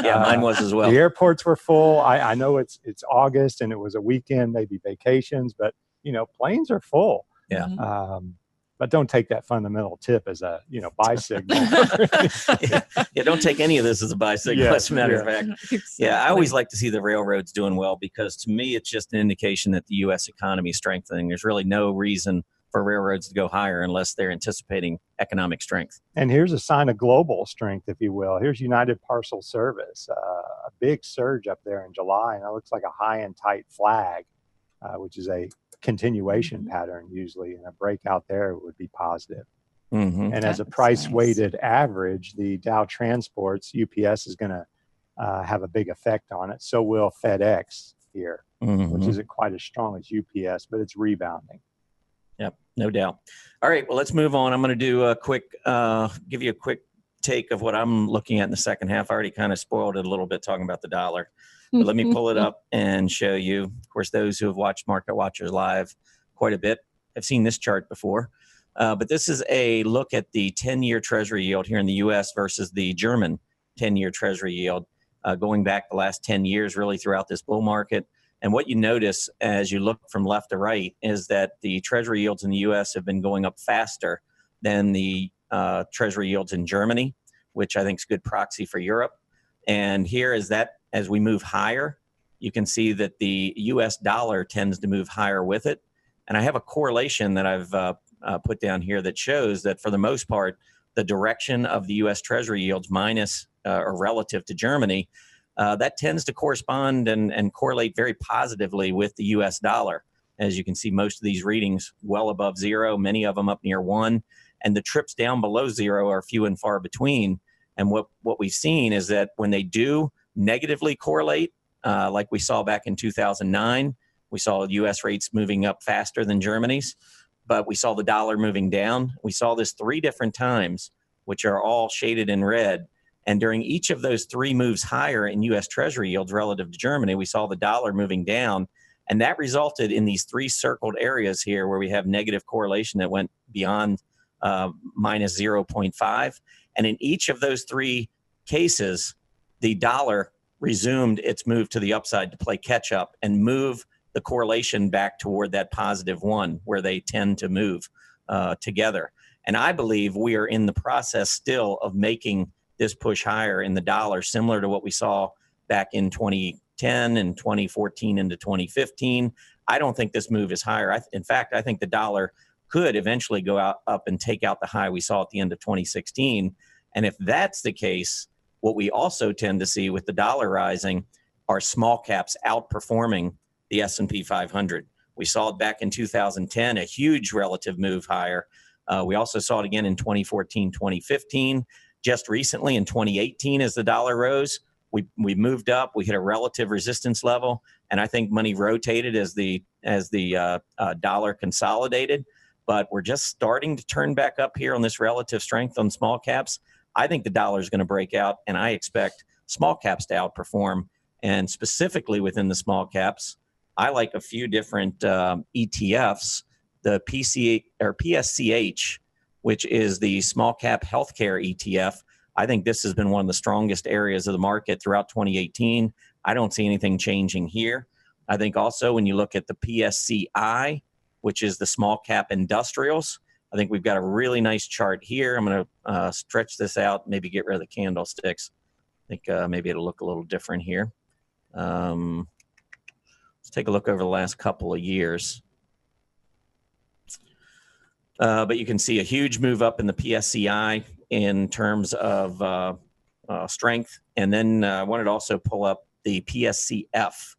Yeah, mine was as well.
The airports were full. I know it's August and it was a weekend, maybe vacations, but planes are full.
Yeah.
But don't take that fundamental tip as a buy signal.
Yeah, don't take any of this as a buy signal. As a matter of fact,
Exactly.
I always like to see the railroads doing well, because to me it's just an indication that the U.S. economy is strengthening. There's really no reason for railroads to go higher unless they're anticipating economic strength.
And here's a sign of global strength, if you will. Here's United Parcel Service, a big surge up there in July, and it looks like a high and tight flag, which is a continuation pattern usually, and a breakout there would be positive. And as a price-weighted average, the Dow Transports, UPS, is going to have a big effect on it. So will FedEx here, which isn't quite as strong as UPS, but it's rebounding.
Yep, no doubt. All right, well, let's move on. I'm going to do a quick, give you a quick take of what I'm looking at in the second half. I already kind of spoiled it a little bit talking about the dollar. But let me pull it up and show you. Of course, those who have watched Market Watchers Live quite a bit have seen this chart before. But this is a look at the 10-year Treasury yield here in the U.S. versus the German 10-year Treasury yield going back the last 10 years, really throughout this bull market. And what you notice as you look from left to right is that the Treasury yields in the U.S. have been going up faster than the Treasury yields in Germany, which I think is a good proxy for Europe. And here is that as we move higher, you can see that the U.S. dollar tends to move higher with it. And I have a correlation that I've put down here that shows that for the most part, the direction of the U.S. Treasury yields minus or relative to Germany, that tends to correspond and correlate very positively with the U.S. dollar. As you can see, most of these readings well above zero, many of them up near 1, and the trips down below zero are few and far between. And what we've seen is that when they do negatively correlate, like we saw back in 2009, we saw U.S. rates moving up faster than Germany's, but we saw the dollar moving down. We saw this 3 different times, which are all shaded in red. And during each of those 3 moves higher in U.S. Treasury yields relative to Germany, we saw the dollar moving down. And that resulted in these 3 circled areas here where we have negative correlation that went beyond minus 0.5. And in each of those 3 cases, the dollar resumed its move to the upside to play catch up and move the correlation back toward that positive 1 where they tend to move together. And I believe we are in the process still of making this push higher in the dollar, similar to what we saw back in 2010 and 2014 into 2015. I don't think this move is higher. In fact, I think the dollar could eventually go up and take out the high we saw at the end of 2016. And if that's the case, what we also tend to see with the dollar rising are small caps outperforming the S&P 500. We saw it back in 2010, a huge relative move higher. We also saw it again in 2014, 2015. Just recently in 2018, as the dollar rose, we moved up. We hit a relative resistance level, and I think money rotated as the dollar consolidated. But we're just starting to turn back up here on this relative strength on small caps. I think the dollar is going to break out, and I expect small caps to outperform. And specifically within the small caps, I like a few different ETFs. The PSCH, which is the small cap healthcare ETF. I think this has been one of the strongest areas of the market throughout 2018. I don't see anything changing here. I think also when you look at the PSCI, which is the small cap industrials, I think we've got a really nice chart here. I'm going to stretch this out, maybe get rid of the candlesticks. I think maybe it'll look a little different here. Let's take a look over the last couple of years. But you can see a huge move up in the PSCI in terms of strength. And then I wanted to also pull up the PSCF,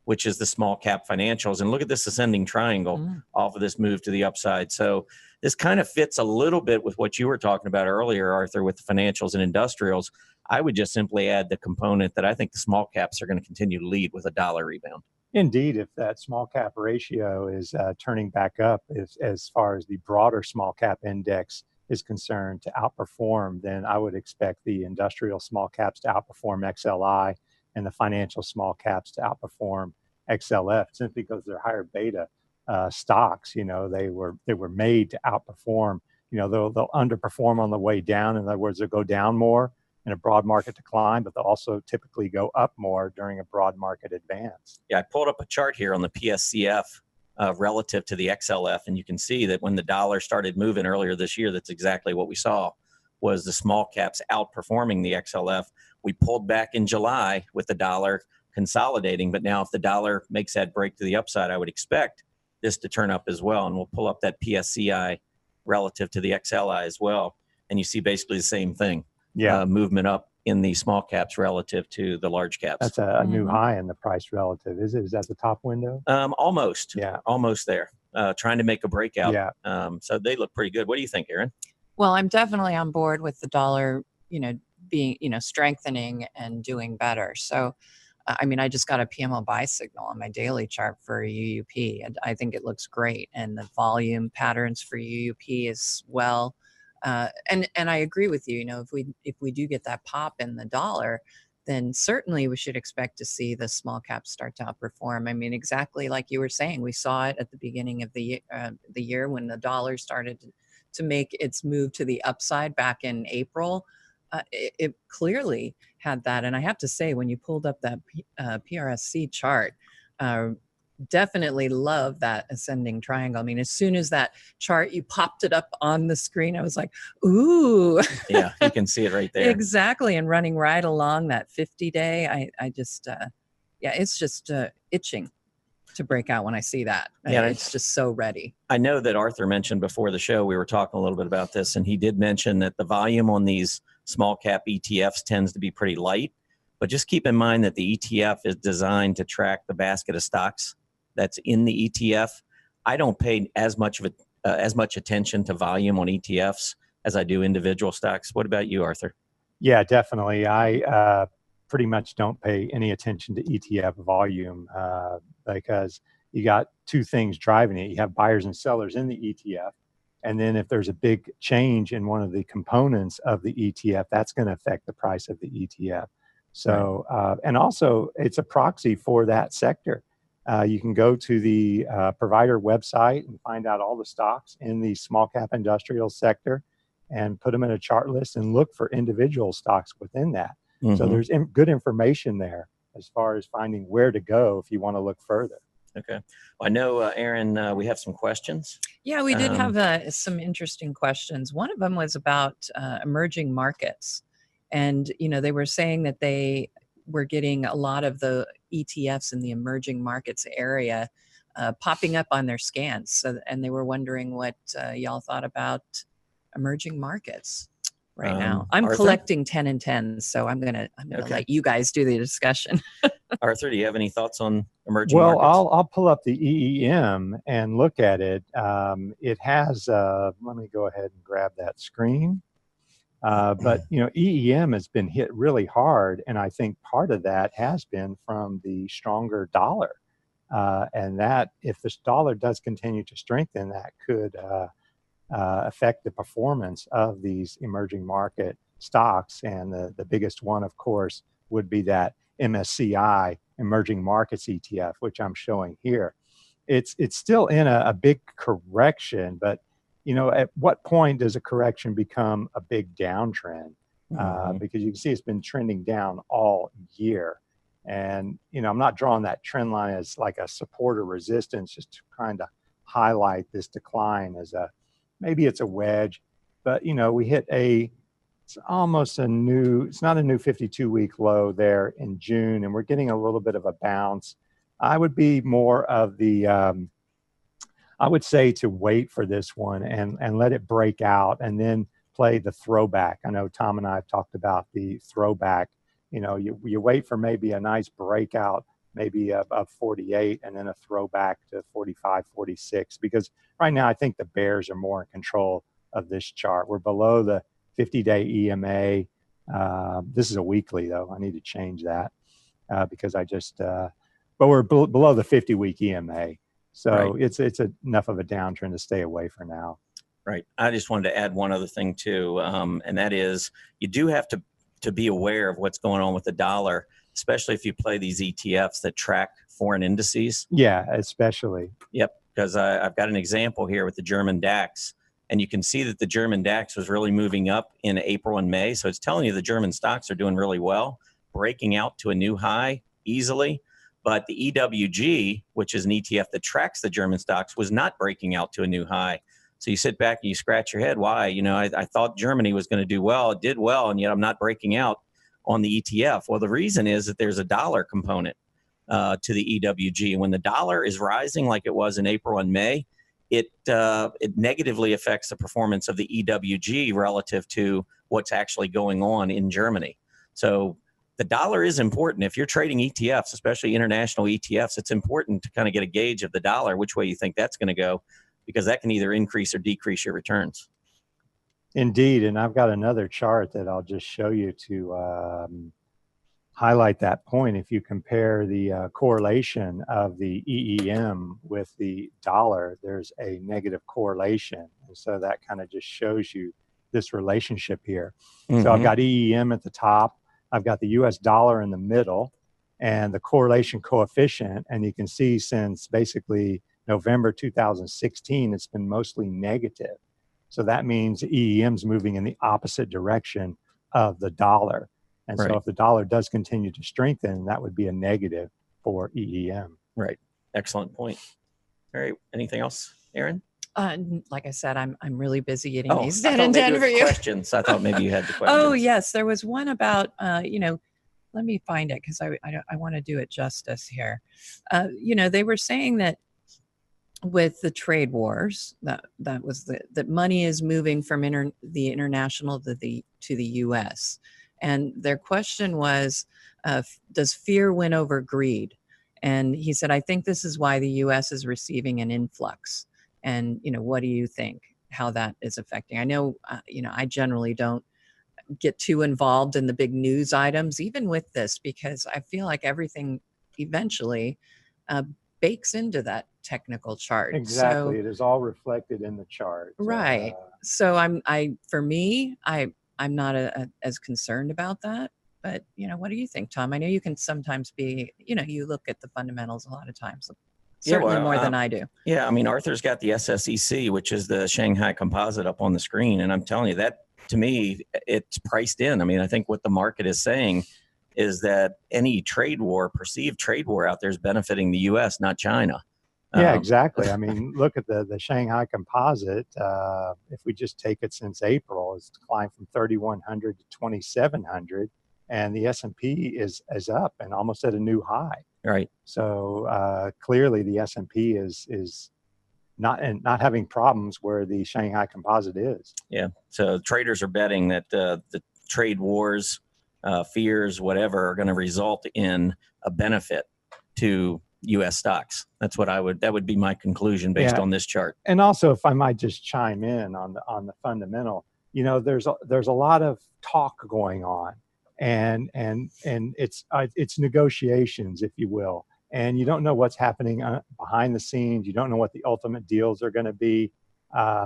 which is the small cap financials. And look at this ascending triangle off of this move to the upside. So this kind of fits a little bit with what you were talking about earlier, Arthur, with the financials and industrials. I would just simply add the component that I think the small caps are going to continue to lead with a dollar rebound.
Indeed, if that small cap ratio is turning back up as far as the broader small cap index is concerned to outperform, then I would expect the industrial small caps to outperform XLI and the financial small caps to outperform XLF simply because they're higher beta stocks. You know, they were made to outperform. You know, they'll underperform on the way down. In other words, they'll go down more in a broad market decline, but they'll also typically go up more during a broad market advance.
Yeah, I pulled up a chart here on the PSCF relative to the XLF, and you can see that when the dollar started moving earlier this year, that's exactly what we saw, was the small caps outperforming the XLF. We pulled back in July with the dollar consolidating, but now if the dollar makes that break to the upside, I would expect this to turn up as well. And we'll pull up that PSCI relative to the XLI as well. And you see basically the same thing.
Yeah.
Movement up in the small caps relative to the large caps.
That's a new high in the price relative. Is it? Is that the top window?
Almost.
Yeah.
Almost there. Trying to make a breakout.
Yeah.
So they look pretty good. What do you think, Erin?
Well, I'm definitely on board with the dollar, being, strengthening and doing better. So, I mean, I just got a PMO buy signal on my daily chart for UUP, and I think it looks great. And the volume patterns for UUP as well. And I agree with you. If we do get that pop in the dollar, then certainly we should expect to see the small caps start to outperform. I mean, exactly like you were saying, we saw it at the beginning of the year when the dollar started to make its move to the upside back in April. It clearly had that. And I have to say, when you pulled up that PRSC chart, definitely love that ascending triangle. I mean, as soon as that chart, you popped it up on the screen, I was like, ooh.
Yeah, you can see it right there.
Exactly. And running right along that 50-day, I just, it's just itching to break out when I see that.
Yeah,
it's just so ready.
I know that Arthur mentioned before the show, we were talking a little bit about this, and he did mention that the volume on these small cap ETFs tends to be pretty light, but just keep in mind that the ETF is designed to track the basket of stocks that's in the ETF. I don't pay as much attention to volume on ETFs as I do individual stocks. What about you, Arthur?
Yeah, definitely. I pretty much don't pay any attention to ETF volume because you got two things driving it. You have buyers and sellers in the ETF. And then if there's a big change in one of the components of the ETF, that's going to affect the price of the ETF. So, and also it's a proxy for that sector. You can go to the provider website and find out all the stocks in the small cap industrial sector and put them in a chart list and look for individual stocks within that. Mm-hmm. So there's good information there as far as finding where to go if you want to look further.
Okay. Well, I know, Erin, we have some questions.
Yeah, we did have some interesting questions. One of them was about emerging markets. And, they were saying that they were getting a lot of the ETFs in the emerging markets area popping up on their scans. So, and they were wondering what y'all thought about emerging markets right now. I'm
Arthur?
Collecting 10 and 10, so I'm gonna let you guys do the discussion.
Arthur, do you have any thoughts on emerging markets?
Well, I'll pull up the EEM and look at it. It has, let me go ahead and grab that screen. But, EEM has been hit really hard. And I think part of that has been from the stronger dollar. And that if this dollar does continue to strengthen, that could affect the performance of these emerging market stocks. And the biggest one, of course, would be that MSCI Emerging Markets ETF, which I'm showing here. It's still in a big correction, but at what point does a correction become a big downtrend? Because you can see it's been trending down all year. And, I'm not drawing that trend line as like a support or resistance, just to kind of highlight this decline as maybe it's a wedge, but, we hit it's almost it's not a new 52-week low there in June, and we're getting a little bit of a bounce. I would be more of the, I would say to wait for this one and let it break out and then play the throwback. I know Tom and I have talked about the throwback. You wait for maybe a nice breakout, maybe above 48, and then a throwback to 45, 46, because right now I think the bears are more in control of this chart. We're below the 50-day EMA. This is a weekly, though. I need to change that because but we're below the 50-week EMA. So it's enough of a downtrend to stay away for now.
Right. I just wanted to add one other thing too, and that is you do have to be aware of what's going on with the dollar especially if you play these ETFs that track foreign indices.
Yeah, especially.
Yep, because I've got an example here with the German DAX, and you can see that the German DAX was really moving up in April and May. So it's telling you the German stocks are doing really well, breaking out to a new high easily. But the EWG, which is an ETF that tracks the German stocks, was not breaking out to a new high. So you sit back and you scratch your head. Why? You know, I thought Germany was going to do well. It did well, and yet I'm not breaking out on the ETF. Well, the reason is that there's a dollar component to the EWG. And when the dollar is rising like it was in April and May, it negatively affects the performance of the EWG relative to what's actually going on in Germany. So the dollar is important. If you're trading ETFs, especially international ETFs, it's important to kind of get a gauge of the dollar, which way you think that's going to go, because that can either increase or decrease your returns.
Indeed. And I've got another chart that I'll just show you to highlight that point. If you compare the correlation of the EEM with the dollar, there's a negative correlation. And so that kind of just shows you this relationship here. Mm-hmm. So I've got EEM at the top. I've got the US dollar in the middle and the correlation coefficient. And you can see since basically November 2016, it's been mostly negative. So that means EEM's moving in the opposite direction of the dollar. And so if the dollar does continue to strengthen, that would be a negative for EEM.
Right. Excellent point. All right. Anything else, Erin?
Like I said, I'm really busy getting these done
and
done for you.
Questions. I thought maybe you had the questions.
Oh yes, there was one about let me find it because I want to do it justice here. They were saying that with the trade wars, that was that money is moving from the international to the U.S. And their question was, does fear win over greed? And he said, I think this is why the U.S. is receiving an influx. And, what do you think how that is affecting? I know, I generally don't get too involved in the big news items, even with this, because I feel like everything eventually bakes into that technical chart.
Exactly.
So,
it is all reflected in the chart.
Right. So I'm not as concerned about that. But, what do you think, Tom? I know you can sometimes be, you look at the fundamentals a lot of times. Certainly more than I do.
Yeah, I mean, Arthur's got the SSEC, which is the Shanghai Composite, up on the screen. And I'm telling you that, to me, it's priced in. I mean, I think what the market is saying is that any perceived trade war out there is benefiting the U.S., not China.
Yeah, exactly. I mean, look at the Shanghai Composite. If we just take it since April, it's declined from 3,100 to 2,700. And the S&P is up and almost at a new high.
Right.
So clearly the S&P is not having problems where the Shanghai Composite is.
Yeah. So traders are betting that the trade wars, fears, whatever, are going to result in a benefit to U.S. stocks. That would be my conclusion based on this chart.
And also, if I might just chime in on the fundamental, there's a lot of talk going on. And it's negotiations, if you will, and you don't know what's happening behind the scenes. You don't know what the ultimate deals are going to be.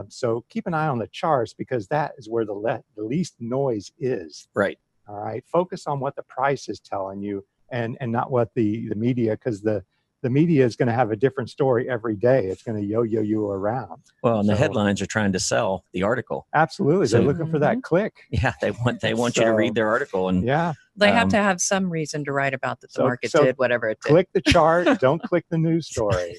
So keep an eye on the charts, because that is where the least noise is.
Right.
All right. Focus on what the price is telling you, and not what the media, because the media is going to have a different story every day. It's going to yo-yo you around.
Well, and the headlines are trying to sell the article.
Absolutely. They're looking for that click.
Yeah, they want you to read their article. And
they have to have some reason to write about that the market did whatever it did.
Click the chart. Don't click the news story.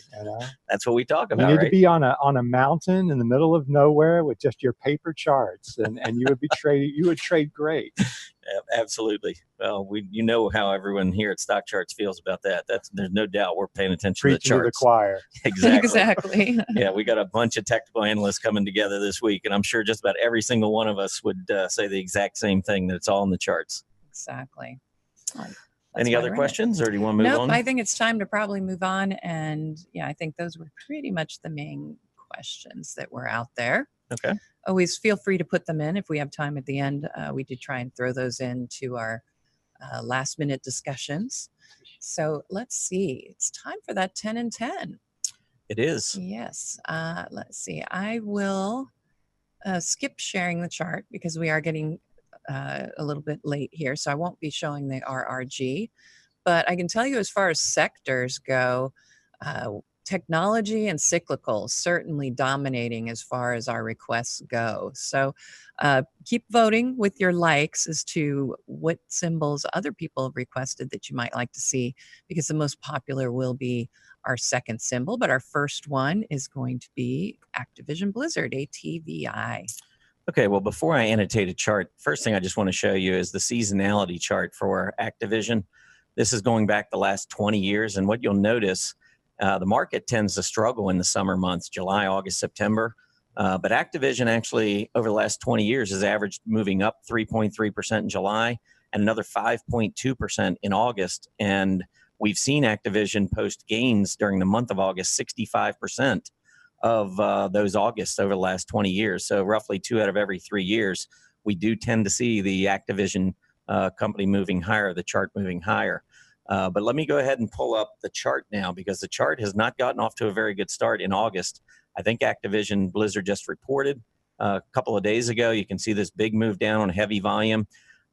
That's what we talk about.
You need to be on a mountain in the middle of nowhere with just your paper charts, and you would be you would trade great.
Yeah, absolutely. Well, how everyone here at Stock Charts feels about that. There's no doubt we're paying attention to the charts.
To the choir.
Exactly.
Exactly.
Yeah, we got a bunch of technical analysts coming together this week, and I'm sure just about every single one of us would say the exact same thing, that it's all in the charts.
Exactly.
Any other questions, or do you want to move on?
Nope, I think it's time to probably move on. And I think those were pretty much the main questions that were out there.
Okay.
Always feel free to put them in if we have time at the end. We did try and throw those into our last minute discussions. So let's see. It's time for that 10 and 10.
It is.
Yes. Let's see. I will skip sharing the chart because we are getting a little bit late here. So I won't be showing the RRG. But I can tell you, as far as sectors go, technology and cyclical certainly dominating as far as our requests go. So keep voting with your likes as to what symbols other people have requested that you might like to see, because the most popular will be our second symbol, but our first one is going to be Activision Blizzard, ATVI.
Okay, well, before I annotate a chart, first thing I just want to show you is the seasonality chart for Activision. This is going back the last 20 years, and what you'll notice, the market tends to struggle in the summer months, July, August, September. But Activision actually, over the last 20 years, has averaged moving up 3.3% in July and another 5.2% in August. And we've seen Activision post gains during the month of August, 65% of those Augusts over the last 20 years. So roughly 2 out of every 3 years, we do tend to see the Activision company moving higher, the chart moving higher. But let me go ahead and pull up the chart now, because the chart has not gotten off to a very good start in August. I think Activision Blizzard just reported a couple of days ago. You can see this big move down on heavy volume.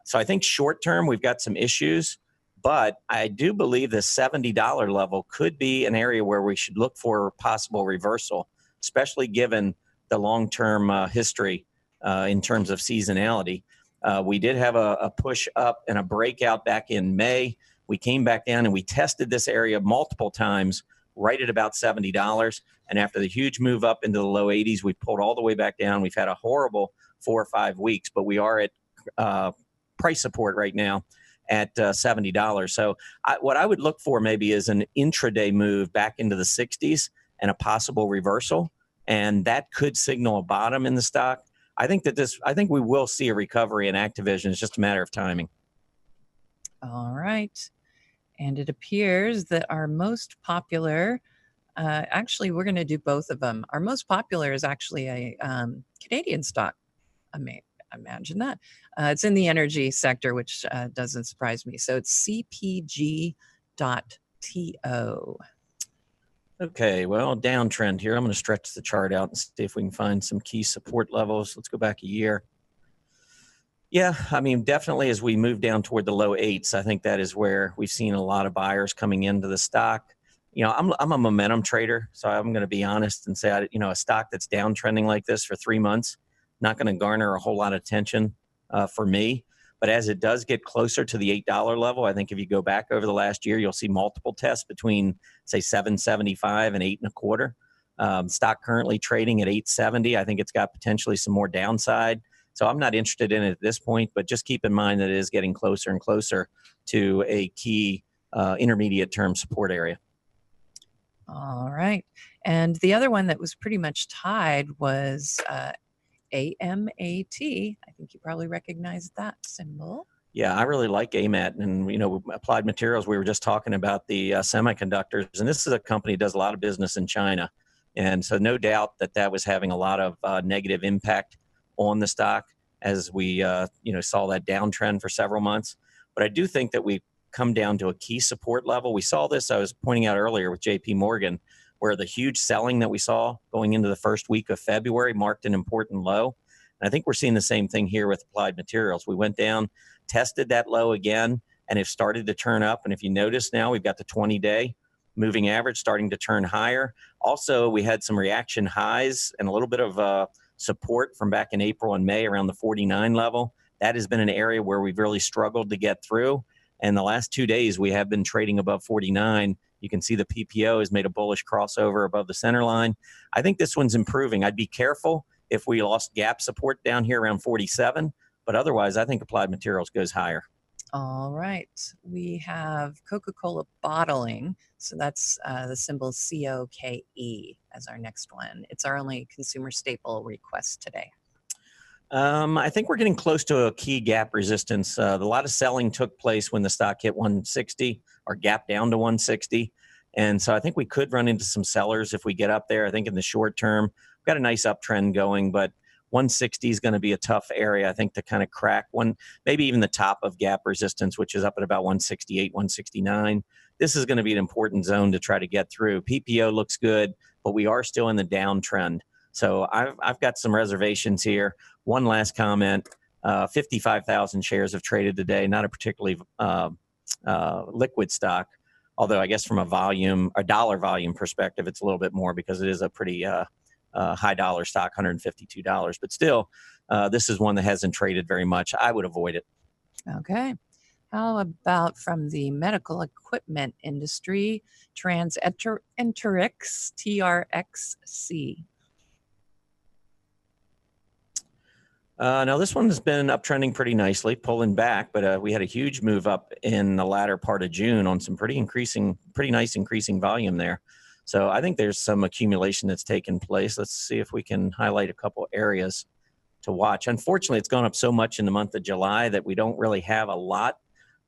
So I think short term, we've got some issues. But I do believe the $70 level could be an area where we should look for a possible reversal, especially given the long-term history in terms of seasonality. We did have a push up and a breakout back in May. We came back down and we tested this area multiple times right at about $70. And after the huge move up into the low 80s, we pulled all the way back down. We've had a horrible 4 or 5 weeks, but we are at price support right now at $70. So what I would look for maybe is an intraday move back into the 60s and a possible reversal. And that could signal a bottom in the stock. I think we will see a recovery in Activision. It's just a matter of timing.
All right. And it appears that our most popular, actually, we're going to do both of them. Our most popular is actually a Canadian stock. Imagine that. It's in the energy sector, which doesn't surprise me. So it's CPG.TO.
Okay, well, downtrend here. I'm going to stretch the chart out and see if we can find some key support levels. Let's go back a year. Yeah, I mean, definitely as we move down toward the low 8s, I think that is where we've seen a lot of buyers coming into the stock. You know, I'm a momentum trader, so I'm going to be honest and say, a stock that's downtrending like this for 3 months, not going to garner a whole lot of attention for me. But as it does get closer to the $8 level, I think if you go back over the last year, you'll see multiple tests between, say, $7.75 and $8.25. Stock currently trading at $8.70. I think it's got potentially some more downside. So I'm not interested in it at this point, but just keep in mind that it is getting closer and closer to a key intermediate term support area.
All right. And the other one that was pretty much tied was AMAT. I think you probably recognize that symbol.
Yeah, I really like AMAT. And, Applied Materials, we were just talking about the semiconductors. And this is a company that does a lot of business in China. And so no doubt that was having a lot of negative impact on the stock as we, saw that downtrend for several months. But I do think that we've come down to a key support level. We saw this, I was pointing out earlier with JP Morgan, where the huge selling that we saw going into the first week of February marked an important low. And I think we're seeing the same thing here with Applied Materials. We went down, tested that low again, and have started to turn up. And if you notice now, we've got the 20-day moving average starting to turn higher. Also, we had some reaction highs and a little bit of support from back in April and May around the 49 level. That has been an area where we've really struggled to get through. And the last 2 days, we have been trading above 49. You can see the PPO has made a bullish crossover above the center line. I think this one's improving. I'd be careful if we lost gap support down here around 47, but otherwise, I think Applied Materials goes higher.
All right. We have Coca-Cola Bottling. So that's the symbol COKE as our next one. It's our only consumer staple request today.
I think we're getting close to a key gap resistance. A lot of selling took place when the stock hit 160 or gap down to 160. And so I think we could run into some sellers if we get up there. I think in the short term, we've got a nice uptrend going, but 160 is going to be a tough area, I think, to kind of crack one, maybe even the top of gap resistance, which is up at about 168, 169. This is going to be an important zone to try to get through. PPO looks good, but we are still in the downtrend. So I've got some reservations here. One last comment, 55,000 shares have traded today, not a particularly liquid stock. Although I guess from a dollar volume perspective, it's a little bit more because it is a pretty high dollar stock, $152. But still, this is one that hasn't traded very much. I would avoid it.
Okay. How about from the medical equipment industry, Enterix, TRXC?
Now, this one has been uptrending pretty nicely, pulling back, but we had a huge move up in the latter part of June on some pretty nice increasing volume there. So I think there's some accumulation that's taken place. Let's see if we can highlight a couple areas to watch. Unfortunately, it's gone up so much in the month of July that we don't really have a lot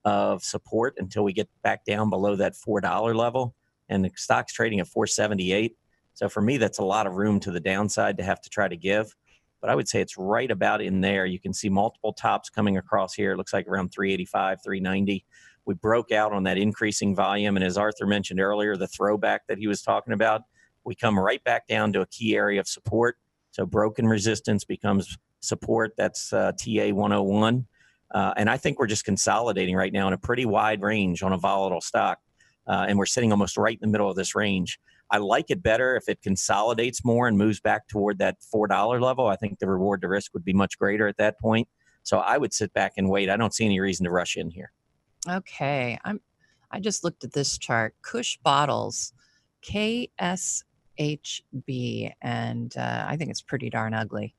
of support until we get back down below that $4 level, and the stock's trading at $4.78. So for me, that's a lot of room to the downside to have to try to give. But I would say it's right about in there. You can see multiple tops coming across here. It looks like around 385, 390. We broke out on that increasing volume. And as Arthur mentioned earlier, the throwback that he was talking about, we come right back down to a key area of support. So broken resistance becomes support. That's TA 101. And I think we're just consolidating right now in a pretty wide range on a volatile stock. And we're sitting almost right in the middle of this range. I like it better if it consolidates more and moves back toward that $4 level. I think the reward to risk would be much greater at that point. So I would sit back and wait. I don't see any reason to rush in here.
Okay. I just looked at this chart. Kush Bottles, KSHB, and I think it's pretty darn ugly.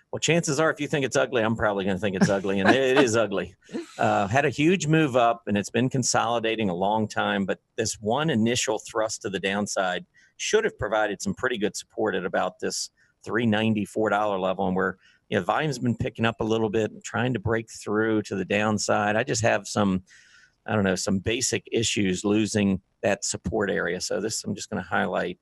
Well, chances are, if you think it's ugly, I'm probably going to think it's ugly, and it is ugly. Had a huge move up, and it's been consolidating a long time, but this one initial thrust to the downside should have provided some pretty good support at about this $394 level, and where volume's been picking up a little bit, trying to break through to the downside. I just have some basic issues losing that support area. So this I'm just going to highlight.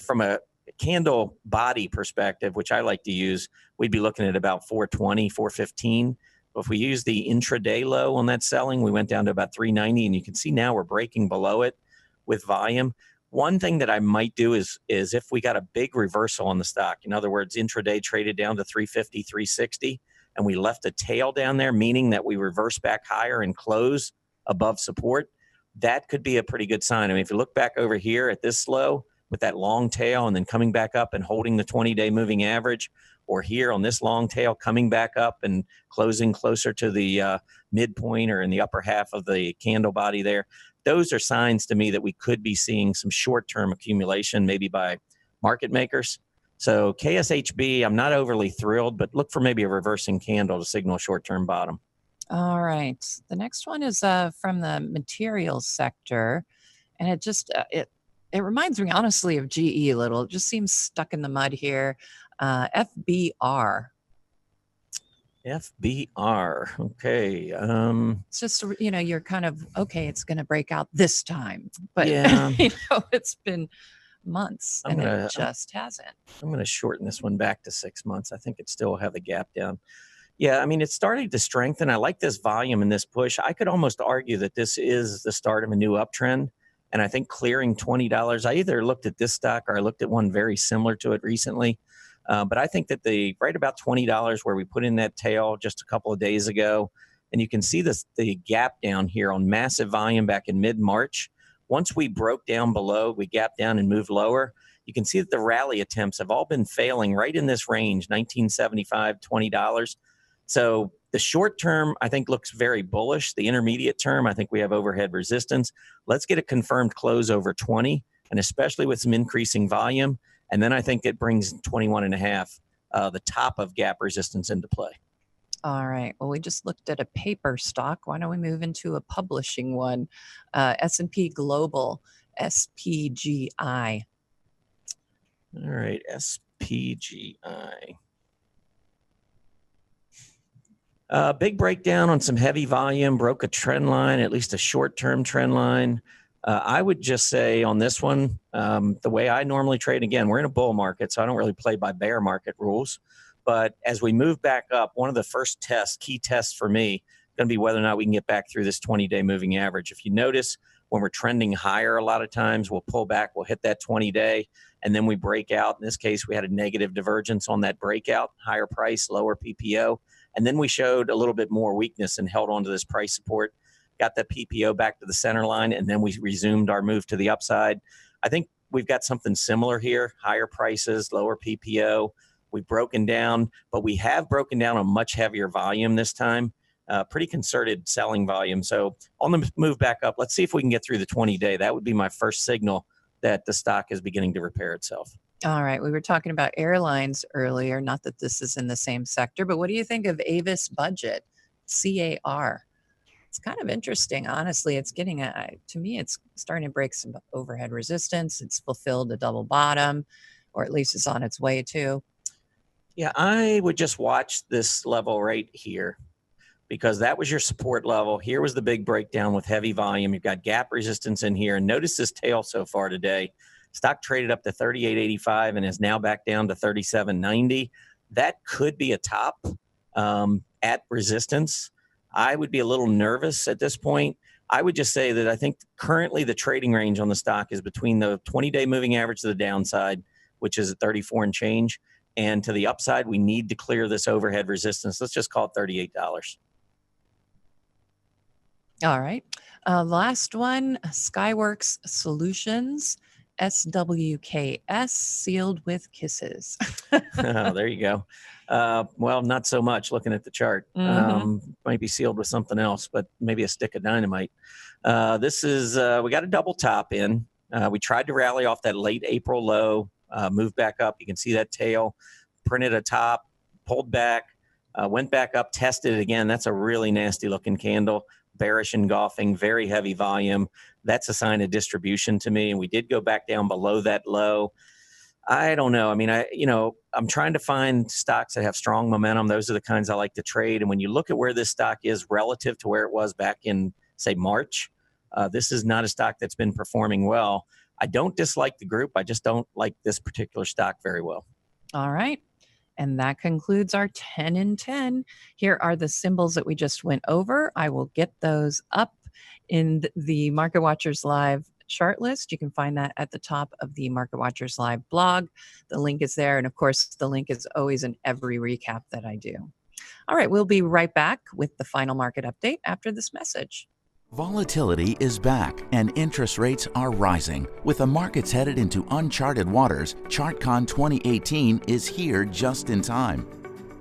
From a candle body perspective, which I like to use, we'd be looking at about 420, 415. But if we use the intraday low on that selling, we went down to about 390, and you can see now we're breaking below it with volume. One thing that I might do is if we got a big reversal on the stock, in other words, intraday traded down to 350, 360, and we left a tail down there, meaning that we reverse back higher and close above support, that could be a pretty good sign. I mean, if you look back over here at this low with that long tail and then coming back up and holding the 20-day moving average, or here on this long tail coming back up and closing closer to the midpoint or in the upper half of the candle body there, those are signs to me that we could be seeing some short-term accumulation, maybe by market makers. So KSHB, I'm not overly thrilled, but look for maybe a reversing candle to signal a short-term bottom.
All right. The next one is from the materials sector, and it just it reminds me honestly of GE a little. It just seems stuck in the mud here. FBR.
FBR. Okay.
It's just, you're kind of, okay, it's going to break out this time. But,
yeah.
It's been months and it just hasn't.
I'm going to shorten this one back to 6 months. I think it still have the gap down. Yeah, I mean, it's starting to strengthen. I like this volume and this push. I could almost argue that this is the start of a new uptrend. And I think clearing $20, I either looked at this stock or I looked at one very similar to it recently. But I think that right about $20 where we put in that tail just a couple of days ago, and you can see the gap down here on massive volume back in mid-March. Once we broke down below, we gapped down and moved lower. You can see that the rally attempts have all been failing right in this range, $19.75, $20. So the short term, I think, looks very bullish. The intermediate term, I think we have overhead resistance. Let's get a confirmed close over 20, and especially with some increasing volume. And then I think it brings 21.5, the top of gap resistance, into play.
All right. Well, we just looked at a paper stock. Why don't we move into a publishing one? S&P Global, SPGI.
All right, SPGI. Big breakdown on some heavy volume, broke a trend line, at least a short-term trend line. I would just say on this one, the way I normally trade, again, we're in a bull market, so I don't really play by bear market rules. But as we move back up, one of the first key tests for me, going to be whether or not we can get back through this 20-day moving average. If you notice, when we're trending higher, a lot of times we'll pull back, we'll hit that 20-day, and then we break out. In this case, we had a negative divergence on that breakout, higher price, lower PPO. And then we showed a little bit more weakness and held on to this price support. got the PPO back to the center line, and then we resumed our move to the upside. I think we've got something similar here, higher prices, lower PPO. We've broken down, but we have broken down a much heavier volume this time, pretty concerted selling volume. So on the move back up, let's see if we can get through the 20-day. That would be my first signal that the stock is beginning to repair itself.
All right. We were talking about airlines earlier, not that this is in the same sector, but what do you think of Avis Budget, CAR? It's kind of interesting, honestly. It's getting to me, it's starting to break some overhead resistance. It's fulfilled a double bottom, or at least it's on its way to.
Yeah, I would just watch this level right here, because that was your support level. Here was the big breakdown with heavy volume. You've got gap resistance in here. And notice this tail so far today. Stock traded up to 38.85 and is now back down to 37.90. That could be a top at resistance. I would be a little nervous at this point. I would just say that I think currently the trading range on the stock is between the 20-day moving average to the downside, which is at 34 and change, and to the upside, we need to clear this overhead resistance. Let's just call it $38.
All right. Last one, Skyworks Solutions, SWKS, sealed with kisses.
Oh, there you go. Well, not so much looking at the chart. Might be sealed with something else, but maybe a stick of dynamite. This is, we got a double top in. We tried to rally off that late April low, moved back up. You can see that tail, printed a top, pulled back, went back up, tested it again. That's a really nasty looking candle. Bearish engulfing, very heavy volume. That's a sign of distribution to me. And we did go back down below that low. I don't know. I mean, I'm trying to find stocks that have strong momentum. Those are the kinds I like to trade. And when you look at where this stock is relative to where it was back in, say, March, this is not a stock that's been performing well. I don't dislike the group. I just don't like this particular stock very well.
All right. And that concludes our 10 in 10. Here are the symbols that we just went over. I will get those up in the Market Watchers Live chart list. You can find that at the top of the Market Watchers Live blog. The link is there. And of course, the link is always in every recap that I do. All right, we'll be right back with the final market update after this message.
Volatility is back and interest rates are rising. With the markets headed into uncharted waters, ChartCon 2018 is here just in time.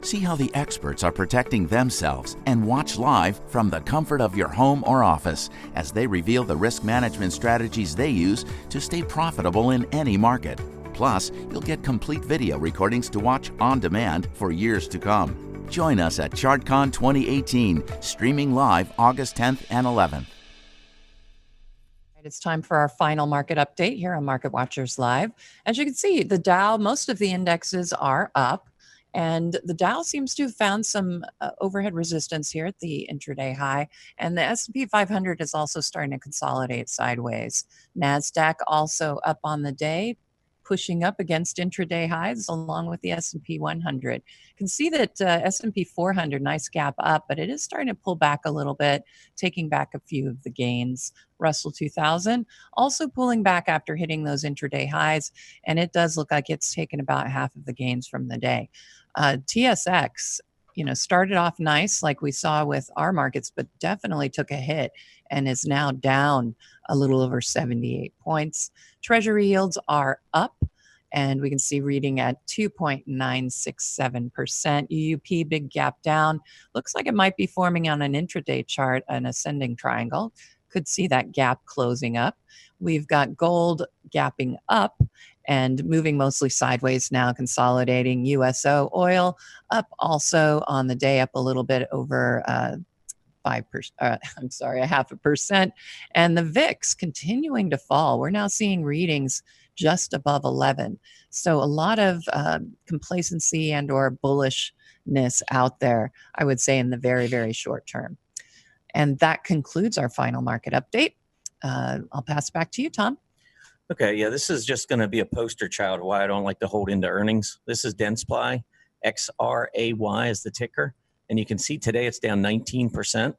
See how the experts are protecting themselves and watch live from the comfort of your home or office as they reveal the risk management strategies they use to stay profitable in any market. Plus, you'll get complete video recordings to watch on demand for years to come. Join us at ChartCon 2018, streaming live August 10th and 11th.
It's time for our final market update here on Market Watchers Live. As you can see, the Dow, most of the indexes are up, and the Dow seems to have found some overhead resistance here at the intraday high, and the S&P 500 is also starting to consolidate sideways. NASDAQ also up on the day, pushing up against intraday highs along with the S&P 100. You can see that S&P 400, nice gap up, but it is starting to pull back a little bit, taking back a few of the gains. Russell 2000 also pulling back after hitting those intraday highs, and it does look like it's taken about half of the gains from the day. TSX, started off nice like we saw with our markets, but definitely took a hit and is now down a little over 78 points. Treasury yields are up, and we can see reading at 2.967%. UUP, big gap down. Looks like it might be forming on an intraday chart, an ascending triangle. Could see that gap closing up. We've got gold gapping up and moving mostly sideways now, consolidating. USO oil up also on the day, up a little bit over 5%. I'm sorry, 0.5%. And the VIX continuing to fall. We're now seeing readings just above 11. So a lot of complacency and or bullishness out there, I would say, in the very, very short term. And that concludes our final market update. I'll pass back to you, Tom.
Okay, yeah, this is just going to be a poster child of why I don't like to hold into earnings. This is Densply, XRAY is the ticker. And you can see today it's down 19%.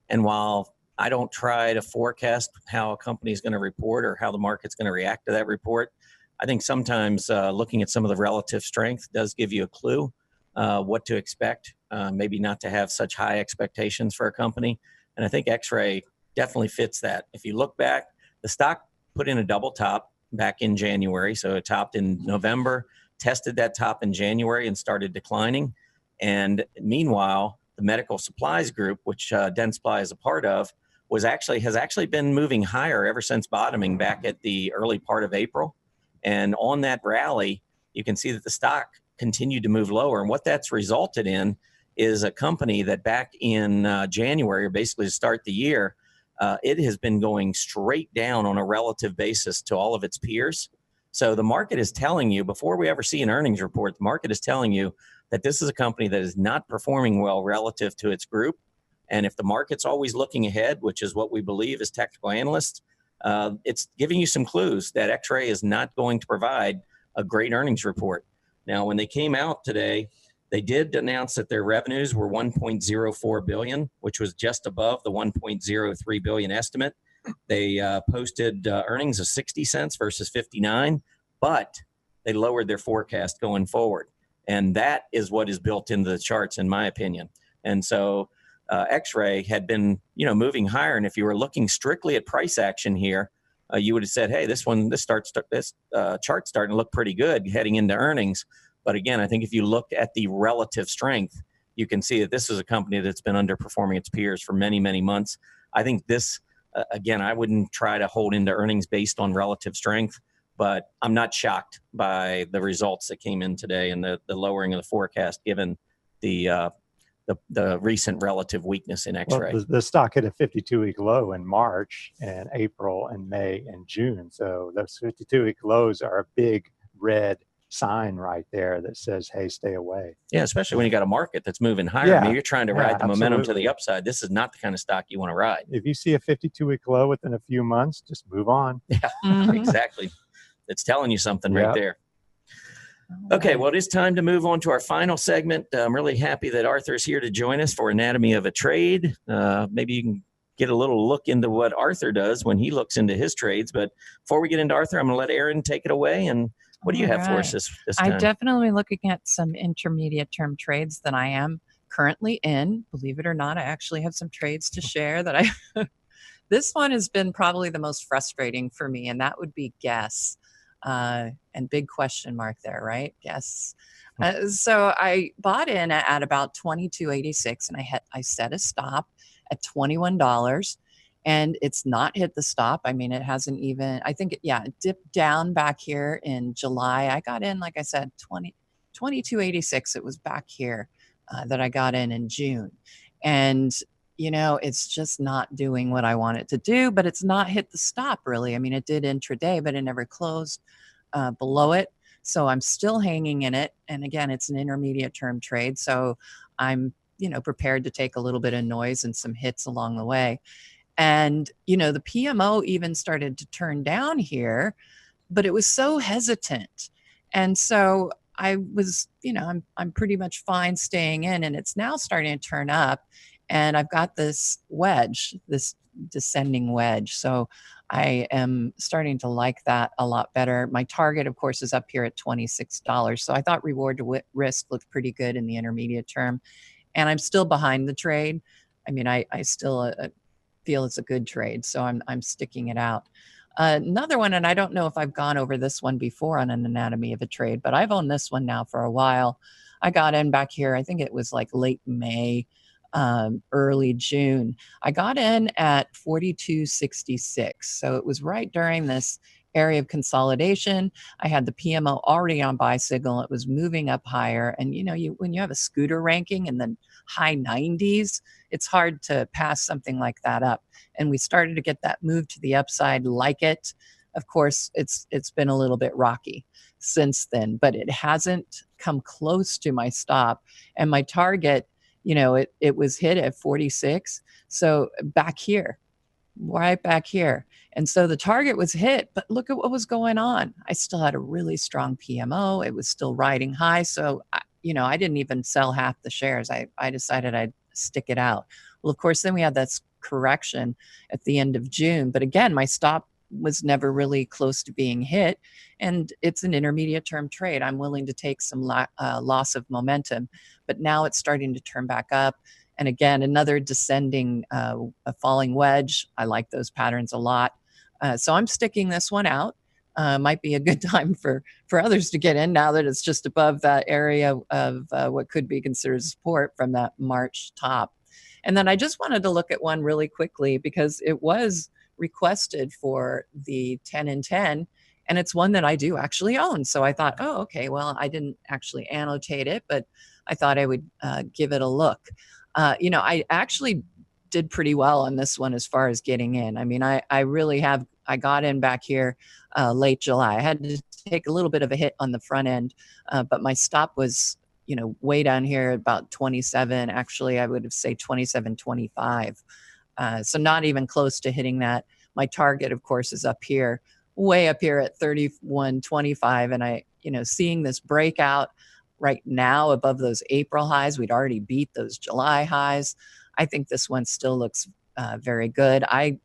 And while I don't try to forecast how a company is going to report or how the market's going to react to that report, I think sometimes looking at some of the relative strength does give you a clue what to expect, maybe not to have such high expectations for a company. And I think X-Ray definitely fits that. If you look back, the stock put in a double top back in January. So it topped in November, tested that top in January and started declining. And meanwhile, the medical supplies group, which Dentsply is a part of, has actually been moving higher ever since bottoming back at the early part of April. And on that rally, you can see that the stock continued to move lower. And what that's resulted in is a company that back in January, or basically to start the year, it has been going straight down on a relative basis to all of its peers. So the market is telling you, before we ever see an earnings report, the market is telling you that this is a company that is not performing well relative to its group. And if the market's always looking ahead, which is what we believe as technical analysts, it's giving you some clues that X-Ray is not going to provide a great earnings report. Now, when they came out today, they did announce that their revenues were $1.04 billion, which was just above the $1.03 billion estimate. They posted earnings of 60 cents versus 59, but they lowered their forecast going forward. And that is what is built into the charts, in my opinion. And so X-Ray had been, moving higher. And if you were looking strictly at price action here, you would have said, hey, this chart's starting to look pretty good heading into earnings. But again, I think if you look at the relative strength, you can see that this is a company that's been underperforming its peers for many, many months. I think this, again, I wouldn't try to hold into earnings based on relative strength, but I'm not shocked by the results that came in today and the lowering of the forecast given the recent relative weakness in X-Ray.
Well, the stock hit a 52-week low in March and April and May and June. So those 52-week lows are a big red sign right there that says, hey, stay away.
Yeah, especially when you got a market that's moving higher.
Yeah,
I mean, you're trying to ride the momentum to
absolutely.
the upside. This is not the kind of stock you want to ride.
If you see a 52-week low within a few months, just move on.
Yeah, exactly. It's telling you something right there. Okay, well, it is time to move on to our final segment. I'm really happy that Arthur's here to join us for Anatomy of a Trade. Maybe you can get a little look into what Arthur does when he looks into his trades. But before we get into Arthur, I'm going to let Erin take it away. And what do you have for us this time?
I'm definitely looking at some intermediate term trades that I am currently in. Believe it or not, I actually have some trades to share that I this one has been probably the most frustrating for me, and that would be Guess. And big question mark there, right? Guess. So I bought in at about $22.86, and I set a stop at $21, and it's not hit the stop. I mean, it hasn't even. I think it dipped down back here in July. I got in, like I said, $22.86. It was back here that I got in June, and it's just not doing what I want it to do, but it's not hit the stop really. I mean, it did intraday, but it never closed below it. So I'm still hanging in it. And again, it's an intermediate term trade. So I'm, prepared to take a little bit of noise and some hits along the way. And, the PMO even started to turn down here, but it was so hesitant. And so I was, I'm pretty much fine staying in, and it's now starting to turn up. And I've got this wedge, this descending wedge. So I am starting to like that a lot better. My target, of course, is up here at $26. So I thought reward to risk looked pretty good in the intermediate term. And I'm still behind the trade. I mean, I still feel it's a good trade. So I'm sticking it out. Another one, and I don't know if I've gone over this one before on an Anatomy of a Trade, but I've owned this one now for a while. I got in back here, I think it was like late May, early June. I got in at 42.66. So it was right during this area of consolidation. I had the PMO already on buy signal. It was moving up higher. And when you have a scooter ranking in the high 90s, it's hard to pass something like that up. And we started to get that move to the upside like it. Of course, it's been a little bit rocky since then, but it hasn't come close to my stop. And my target, it was hit at 46. So back here, right back here. And so the target was hit, but look at what was going on. I still had a really strong PMO. It was still riding high. So, I didn't even sell half the shares. I decided I'd stick it out. Well, of course, then we had this correction at the end of June. But again, my stop was never really close to being hit. And it's an intermediate term trade. I'm willing to take some loss of momentum, but now it's starting to turn back up. And again, another descending, a falling wedge. I like those patterns a lot. So I'm sticking this one out. Might be a good time for others to get in now that it's just above that area of what could be considered support from that March top. And then I just wanted to look at one really quickly because it was requested for the 10 and 10, and it's one that I do actually own. So I thought, oh, okay, well, I didn't actually annotate it, but I thought I would give it a look. I actually did pretty well on this one as far as getting in. I mean, I really have. I got in back here late July. I had to take a little bit of a hit on the front end, but my stop was, way down here about 27. Actually, I would have say 27.25. So not even close to hitting that. My target, of course, is up here, way up here at 31.25. And I, seeing this breakout right now above those April highs, we'd already beat those July highs. I think this one still looks very good. I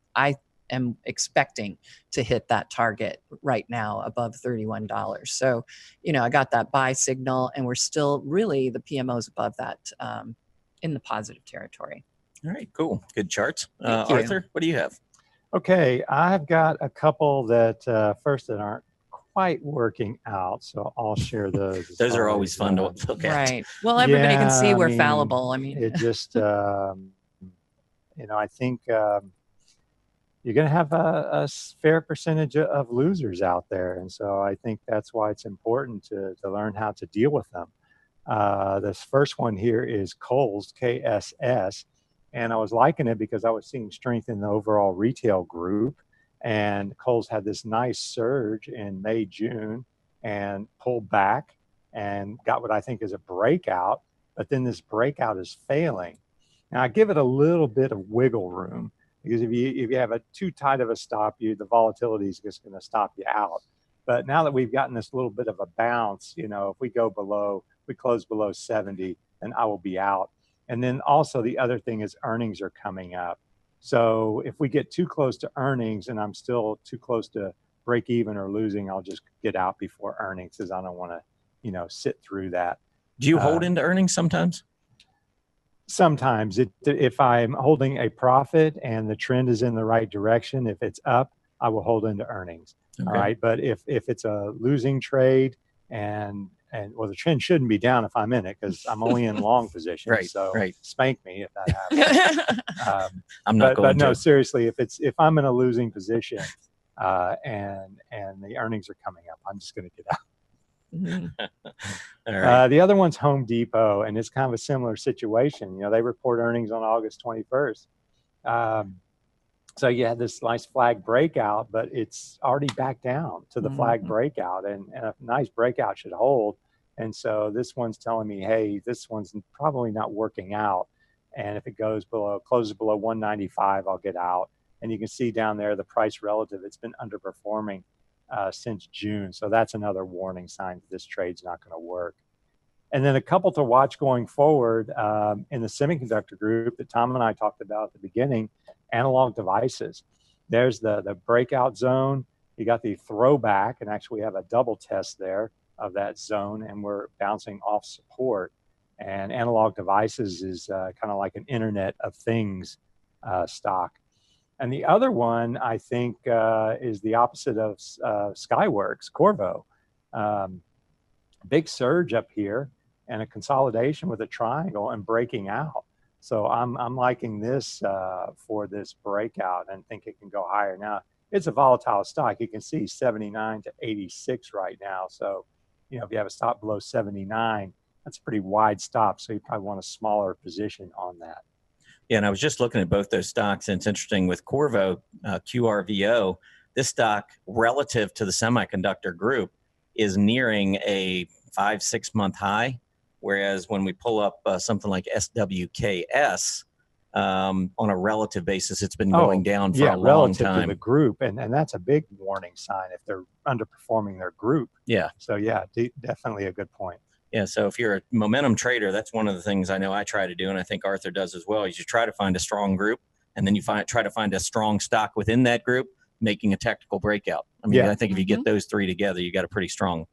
am expecting to hit that target right now above $31. So, I got that buy signal, and we're still really the PMO's above that in the positive territory.
All right, cool. Good charts.
Thank you.
Arthur, what do you have?
Okay, I've got a couple that first that aren't quite working out, so I'll share those.
Those are always fun to look at.
Right. Well, everybody can see we're
I mean,
fallible. I mean,
it just, I think you're going to have a fair percentage of losers out there, and so I think that's why it's important to learn how to deal with them. This first one here is Kohl's, KSS. And I was liking it because I was seeing strength in the overall retail group. And Kohl's had this nice surge in May, June, and pulled back and got what I think is a breakout. But then this breakout is failing. Now I give it a little bit of wiggle room, because if you have a too tight of a stop, the volatility is just going to stop you out. But now that we've gotten this little bit of a bounce, if we close below 70, then I will be out. And then also the other thing is earnings are coming up. So if we get too close to earnings and I'm still too close to break even or losing, I'll just get out before earnings, because I don't want to, sit through that.
Do you hold into earnings sometimes?
Sometimes. If I'm holding a profit and the trend is in the right direction, if it's up, I will hold into earnings. Okay. All right. But if it's a losing trade and the trend shouldn't be down if I'm in it, because I'm only in long position.
Right.
So
right.
Spank me if that happens.
I'm not going to.
But no, seriously, if I'm in a losing position and the earnings are coming up, I'm just going to get out.
All right.
The other one's Home Depot, and it's kind of a similar situation. They report earnings on August 21st. So you had this nice flag breakout, but it's already back down to the flag breakout, and a nice breakout should hold. And so this one's telling me, hey, this one's probably not working out. And if it closes below 195, I'll get out. And you can see down there the price relative, it's been underperforming since June. So that's another warning sign that this trade's not going to work. And then a couple to watch going forward in the semiconductor group that Tom and I talked about at the beginning, analog devices. There's the breakout zone. You got the throwback, and actually we have a double test there of that zone, and we're bouncing off support. And analog devices is kind of like an Internet of Things stock. And the other one, I think, is the opposite of Skyworks, Qorvo. Big surge up here and a consolidation with a triangle and breaking out. So I'm liking this for this breakout and think it can go higher. Now, it's a volatile stock. You can see 79 to 86 right now. So, if you have a stop below 79, that's a pretty wide stop. So you probably want a smaller position on that.
Yeah, and I was just looking at both those stocks, and it's interesting with Qorvo, QRVO, this stock relative to the semiconductor group is nearing a 5-6 month high. Whereas when we pull up something like SWKS, on a relative basis, it's been going down for a long time.
Relative to the group, and that's a big warning sign if they're underperforming their group.
Yeah.
So yeah, definitely a good point.
Yeah, so if you're a momentum trader, that's one of the things I know I try to do, and I think Arthur does as well, is you try to find a strong group, and then you try to find a strong stock within that group, making a technical breakout. I mean, I think if you get those three together, you got a pretty strong,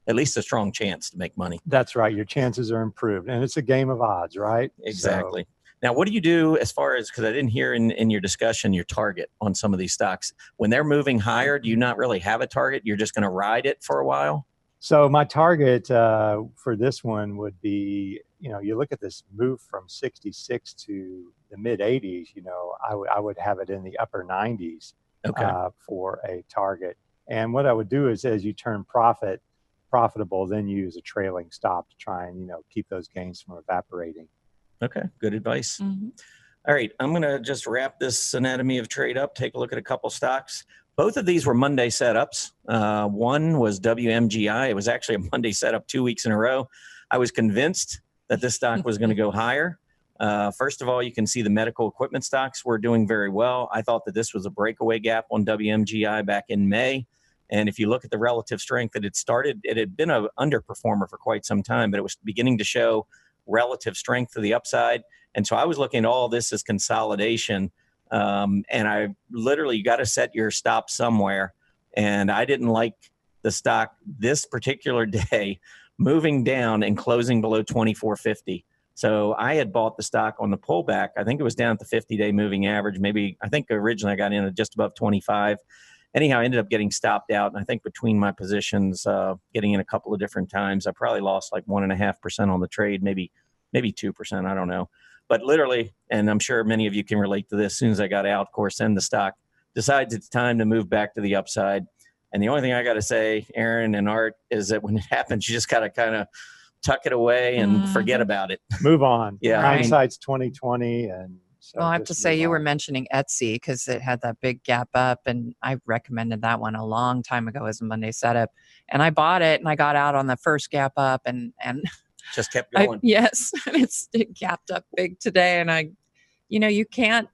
at least a strong chance to make money.
That's right. Your chances are improved, and it's a game of odds, right?
Exactly.
So,
Now, what do you do as far as, because I didn't hear in your discussion your target on some of these stocks. When they're moving higher, do you not really have a target? You're just going to ride it for a while?
So my target for this one would be, you look at this move from 66 to the mid 80s, I would have it in the upper 90s for a target. And what I would do is, as you turn profitable, then use a trailing stop to try and, keep those gains from evaporating.
Okay, good advice. All right, I'm going to just wrap this anatomy of trade up, take a look at a couple stocks. Both of these were Monday setups. One was WMGI. It was actually a Monday setup 2 weeks in a row. I was convinced that this stock was going to go higher. First of all, you can see the medical equipment stocks were doing very well. I thought that this was a breakaway gap on WMGI back in May. And if you look at the relative strength that it had been an underperformer for quite some time, but it was beginning to show relative strength to the upside. And so I was looking at all this as consolidation. And I literally, you got to set your stop somewhere. And I didn't like the stock this particular day moving down and closing below 24.50. So I had bought the stock on the pullback. I think it was down at the 50-day moving average. I think originally I got in at just above 25. Anyhow, I ended up getting stopped out. And I think between my positions, getting in a couple of different times, I probably lost like 1.5% on the trade, maybe 2%. I don't know. But literally, and I'm sure many of you can relate to this, as soon as I got out, of course, then the stock decides it's time to move back to the upside. And the only thing I got to say, Erin and Art, is that when it happens, you just got to kind of tuck it away and forget about it.
Move on.
Yeah.
Hindsight's 2020. And so
well, I have to say, you were mentioning Etsy because it had that big gap up, and I recommended that one a long time ago as a Monday setup. And I bought it, and I got out on the first gap up, and
just kept going.
Yes, it gapped up big today, and you can't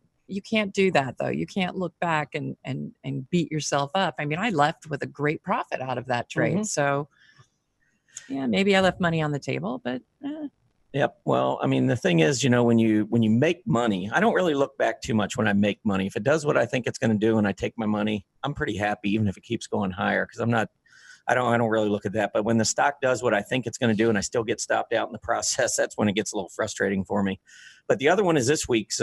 do that though. You can't look back and beat yourself up. I mean, I left with a great profit out of that trade. So yeah, maybe I left money on the table, but
Yep. Well, I mean, the thing is, when you make money, I don't really look back too much when I make money. If it does what I think it's going to do and I take my money, I'm pretty happy, even if it keeps going higher, because I don't really look at that. But when the stock does what I think it's going to do and I still get stopped out in the process, that's when it gets a little frustrating for me. But the other one is this week's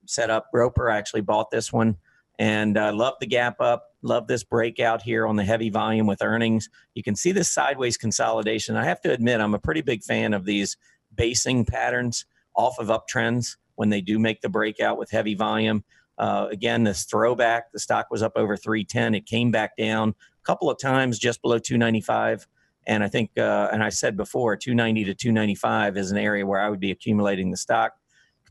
setup. Roper, I actually bought this one, and I love the gap up. Love this breakout here on the heavy volume with earnings. You can see this sideways consolidation. I have to admit, I'm a pretty big fan of these basing patterns off of uptrends when they do make the breakout with heavy volume. Again, this throwback, the stock was up over 310. It came back down a couple of times just below 295. And I think, and I said before, 290 to 295 is an area where I would be accumulating the stock.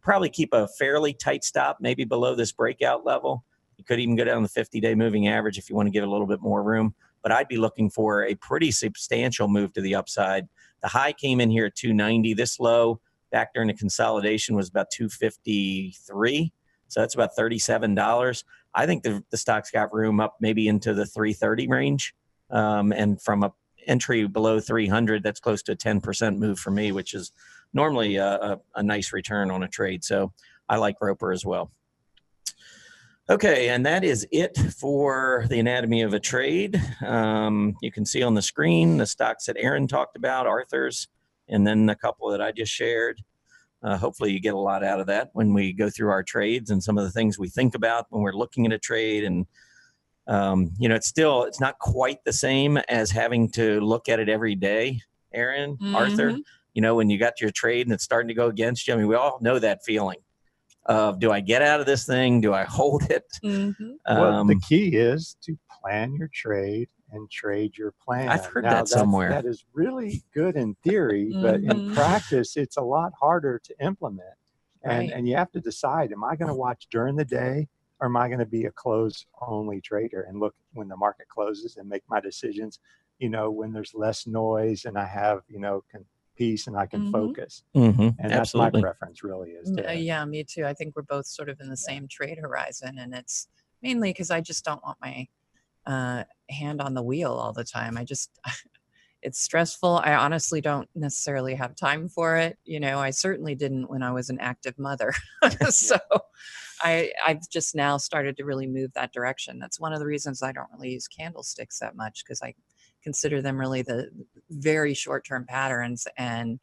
Probably keep a fairly tight stop, maybe below this breakout level. You could even go down the 50-day moving average if you want to give it a little bit more room. But I'd be looking for a pretty substantial move to the upside. The high came in here at 290. This low back during the consolidation was about 253. So that's about $37. I think the stock's got room up maybe into the 330 range. And from a entry below 300, that's close to a 10% move for me, which is normally a nice return on a trade. So I like Roper as well. Okay, and that is it for the anatomy of a trade. You can see on the screen the stocks that Erin talked about, Arthur's, and then a couple that I just shared. Hopefully you get a lot out of that when we go through our trades and some of the things we think about when we're looking at a trade. And, it's not quite the same as having to look at it every day, Erin, Arthur. When you got your trade and it's starting to go against you, I mean, we all know that feeling of, do I get out of this thing? Do I hold it?
Well, the key is to plan your trade and trade your plan.
I've heard that somewhere.
That is really good in theory, but in practice, it's a lot harder to implement. And you have to decide, am I going to watch during the day, or am I going to be a close-only trader and look when the market closes and make my decisions, when there's less noise and I have, peace and I can focus. And that's my preference, really is.
Yeah, me too. I think we're both sort of in the same trade horizon, and it's mainly because I just don't want my hand on the wheel all the time. It's stressful. I honestly don't necessarily have time for it. I certainly didn't when I was an active mother. So I've just now started to really move that direction. That's one of the reasons I don't really use candlesticks that much, because I consider them really the very short-term patterns. And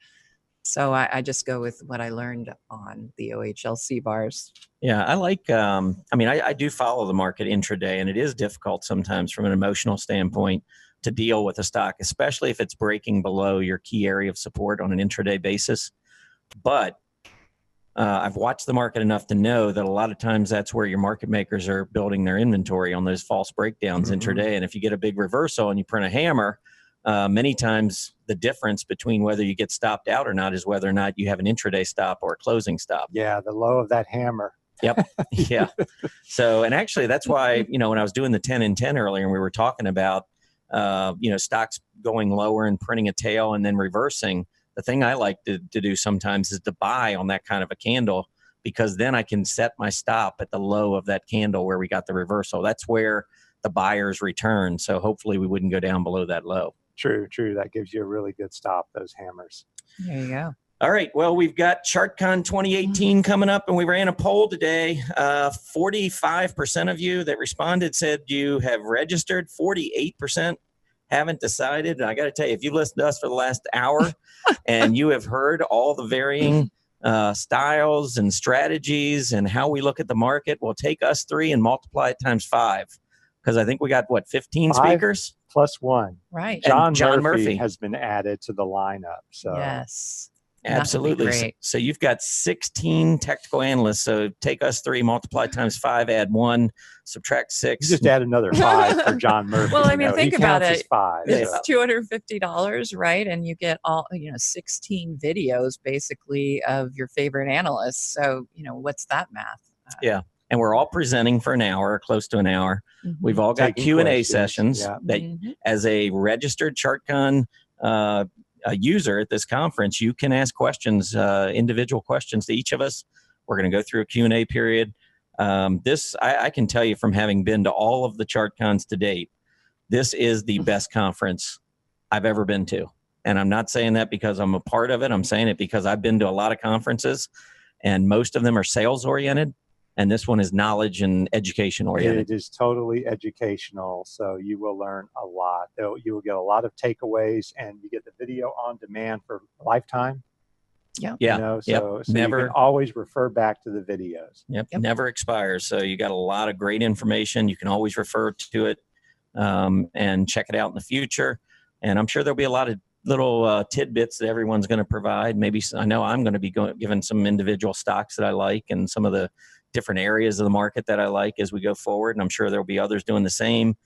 So I just go with what I learned on the OHLC bars.
Yeah, I like, I do follow the market intraday, and it is difficult sometimes from an emotional standpoint to deal with a stock, especially if it's breaking below your key area of support on an intraday basis. But I've watched the market enough to know that a lot of times that's where your market makers are building their inventory on those false breakdowns intraday. And if you get a big reversal and you print a hammer, many times the difference between whether you get stopped out or not is whether or not you have an intraday stop or a closing stop.
Yeah, the low of that hammer.
Yep. Yeah. So, and actually that's why, when I was doing the 10 and 10 earlier and we were talking about, stocks going lower and printing a tail and then reversing, the thing I like to do sometimes is to buy on that kind of a candle, because then I can set my stop at the low of that candle where we got the reversal. That's where the buyers return. So hopefully we wouldn't go down below that low.
True. That gives you a really good stop, those hammers.
There you go.
All right. Well, we've got ChartCon 2018 coming up, and we ran a poll today. 45% of you that responded said you have registered. 48% haven't decided. And I got to tell you, if you've listened to us for the last hour and you have heard all the varying styles and strategies and how we look at the market, well, take us 3 and multiply it times 5. Because I think we got, 15 speakers?
Plus 1.
Right.
John Murphy has been added to the lineup. So
yes.
Absolutely. So you've got 16 technical analysts. So take us 3, multiply times 5, add 1, subtract 6.
You just add another 5 for John Murphy.
Well, I mean, think about it.
5,
it's $250, right? And you get all, 16 videos basically of your favorite analysts. So, what's that math?
Yeah. And we're all presenting for an hour, close to an hour. We've all got Q&A sessions that as a registered ChartCon a user at this conference, you can ask questions, individual questions to each of us. We're going to go through a Q&A period. I can tell you from having been to all of the ChartCons to date, this is the best conference I've ever been to. And I'm not saying that because I'm a part of it. I'm saying it because I've been to a lot of conferences, and most of them are sales oriented. And this one is knowledge and education oriented.
It is totally educational. So you will learn a lot. You will get a lot of takeaways, and you get the video on demand for lifetime.
Yeah.
So never, you can always refer back to the videos.
Yep. Never expires. So you got a lot of great information. You can always refer to it and check it out in the future. And I'm sure there'll be a lot of little tidbits that everyone's going to provide. Maybe I know I'm going to be giving some individual stocks that I like and some of the different areas of the market that I like as we go forward. And I'm sure there'll be others doing the same.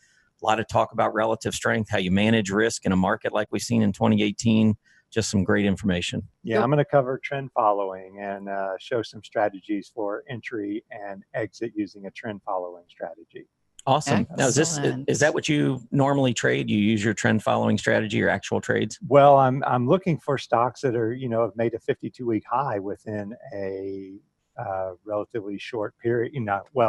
A lot of talk about relative strength, how you manage risk in a market like we've seen in 2018. Just some great information.
Yeah, I'm going to cover trend following and show some strategies for entry and exit using a trend following strategy.
Awesome. Now, is that what you normally trade? You use your trend following strategy or actual trades?
Well, I'm looking for stocks that are, have made a 52-week high within a relatively short period,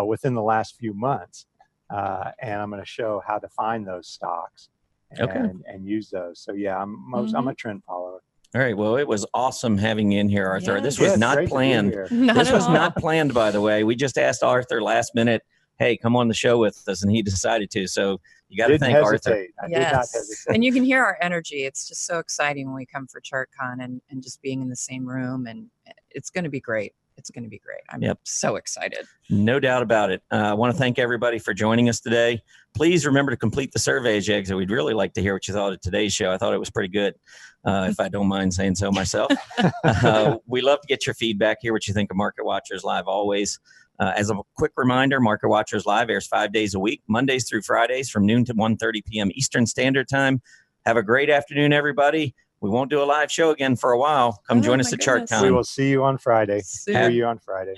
within the last few months. And I'm going to show how to find those stocks and use those. So yeah, I'm a trend follower.
All right. Well, it was awesome having you in here, Arthur. This was not planned. This was not planned, by the way. We just asked Arthur last minute, hey, come on the show with us, and he decided to. So you got to thank Arthur.
I did not hesitate.
And you can hear our energy. It's just so exciting when we come for ChartCon and just being in the same room, and it's going to be great. It's going to be great. I'm so excited.
No doubt about it. I want to thank everybody for joining us today. Please remember to complete the survey, Jags. We'd really like to hear what you thought of today's show. I thought it was pretty good, if I don't mind saying so myself. We love to get your feedback, hear what you think of Market Watchers Live always. As a quick reminder, Market Watchers Live airs 5 days a week, Mondays through Fridays from noon to 1:30 p.m. Eastern Standard Time. Have a great afternoon, everybody. We won't do a live show again for a while. Come join us at ChartCon.
We will see you on Friday.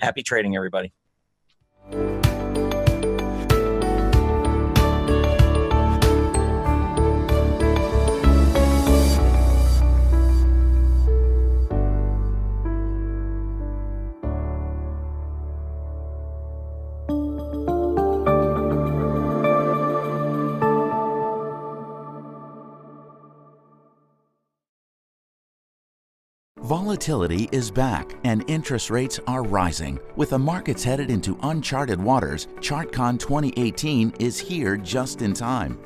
Happy trading, everybody.
Volatility is back and interest rates are rising. With the markets headed into uncharted waters, ChartCon 2018 is here just in time.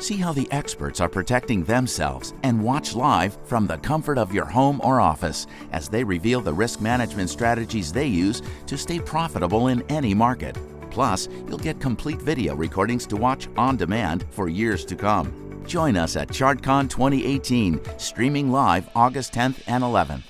See how the experts are protecting themselves and watch live from the comfort of your home or office as they reveal the risk management strategies they use to stay profitable in any market. Plus, you'll get complete video recordings to watch on demand for years to come. Join us at ChartCon 2018, streaming live August 10th and 11th.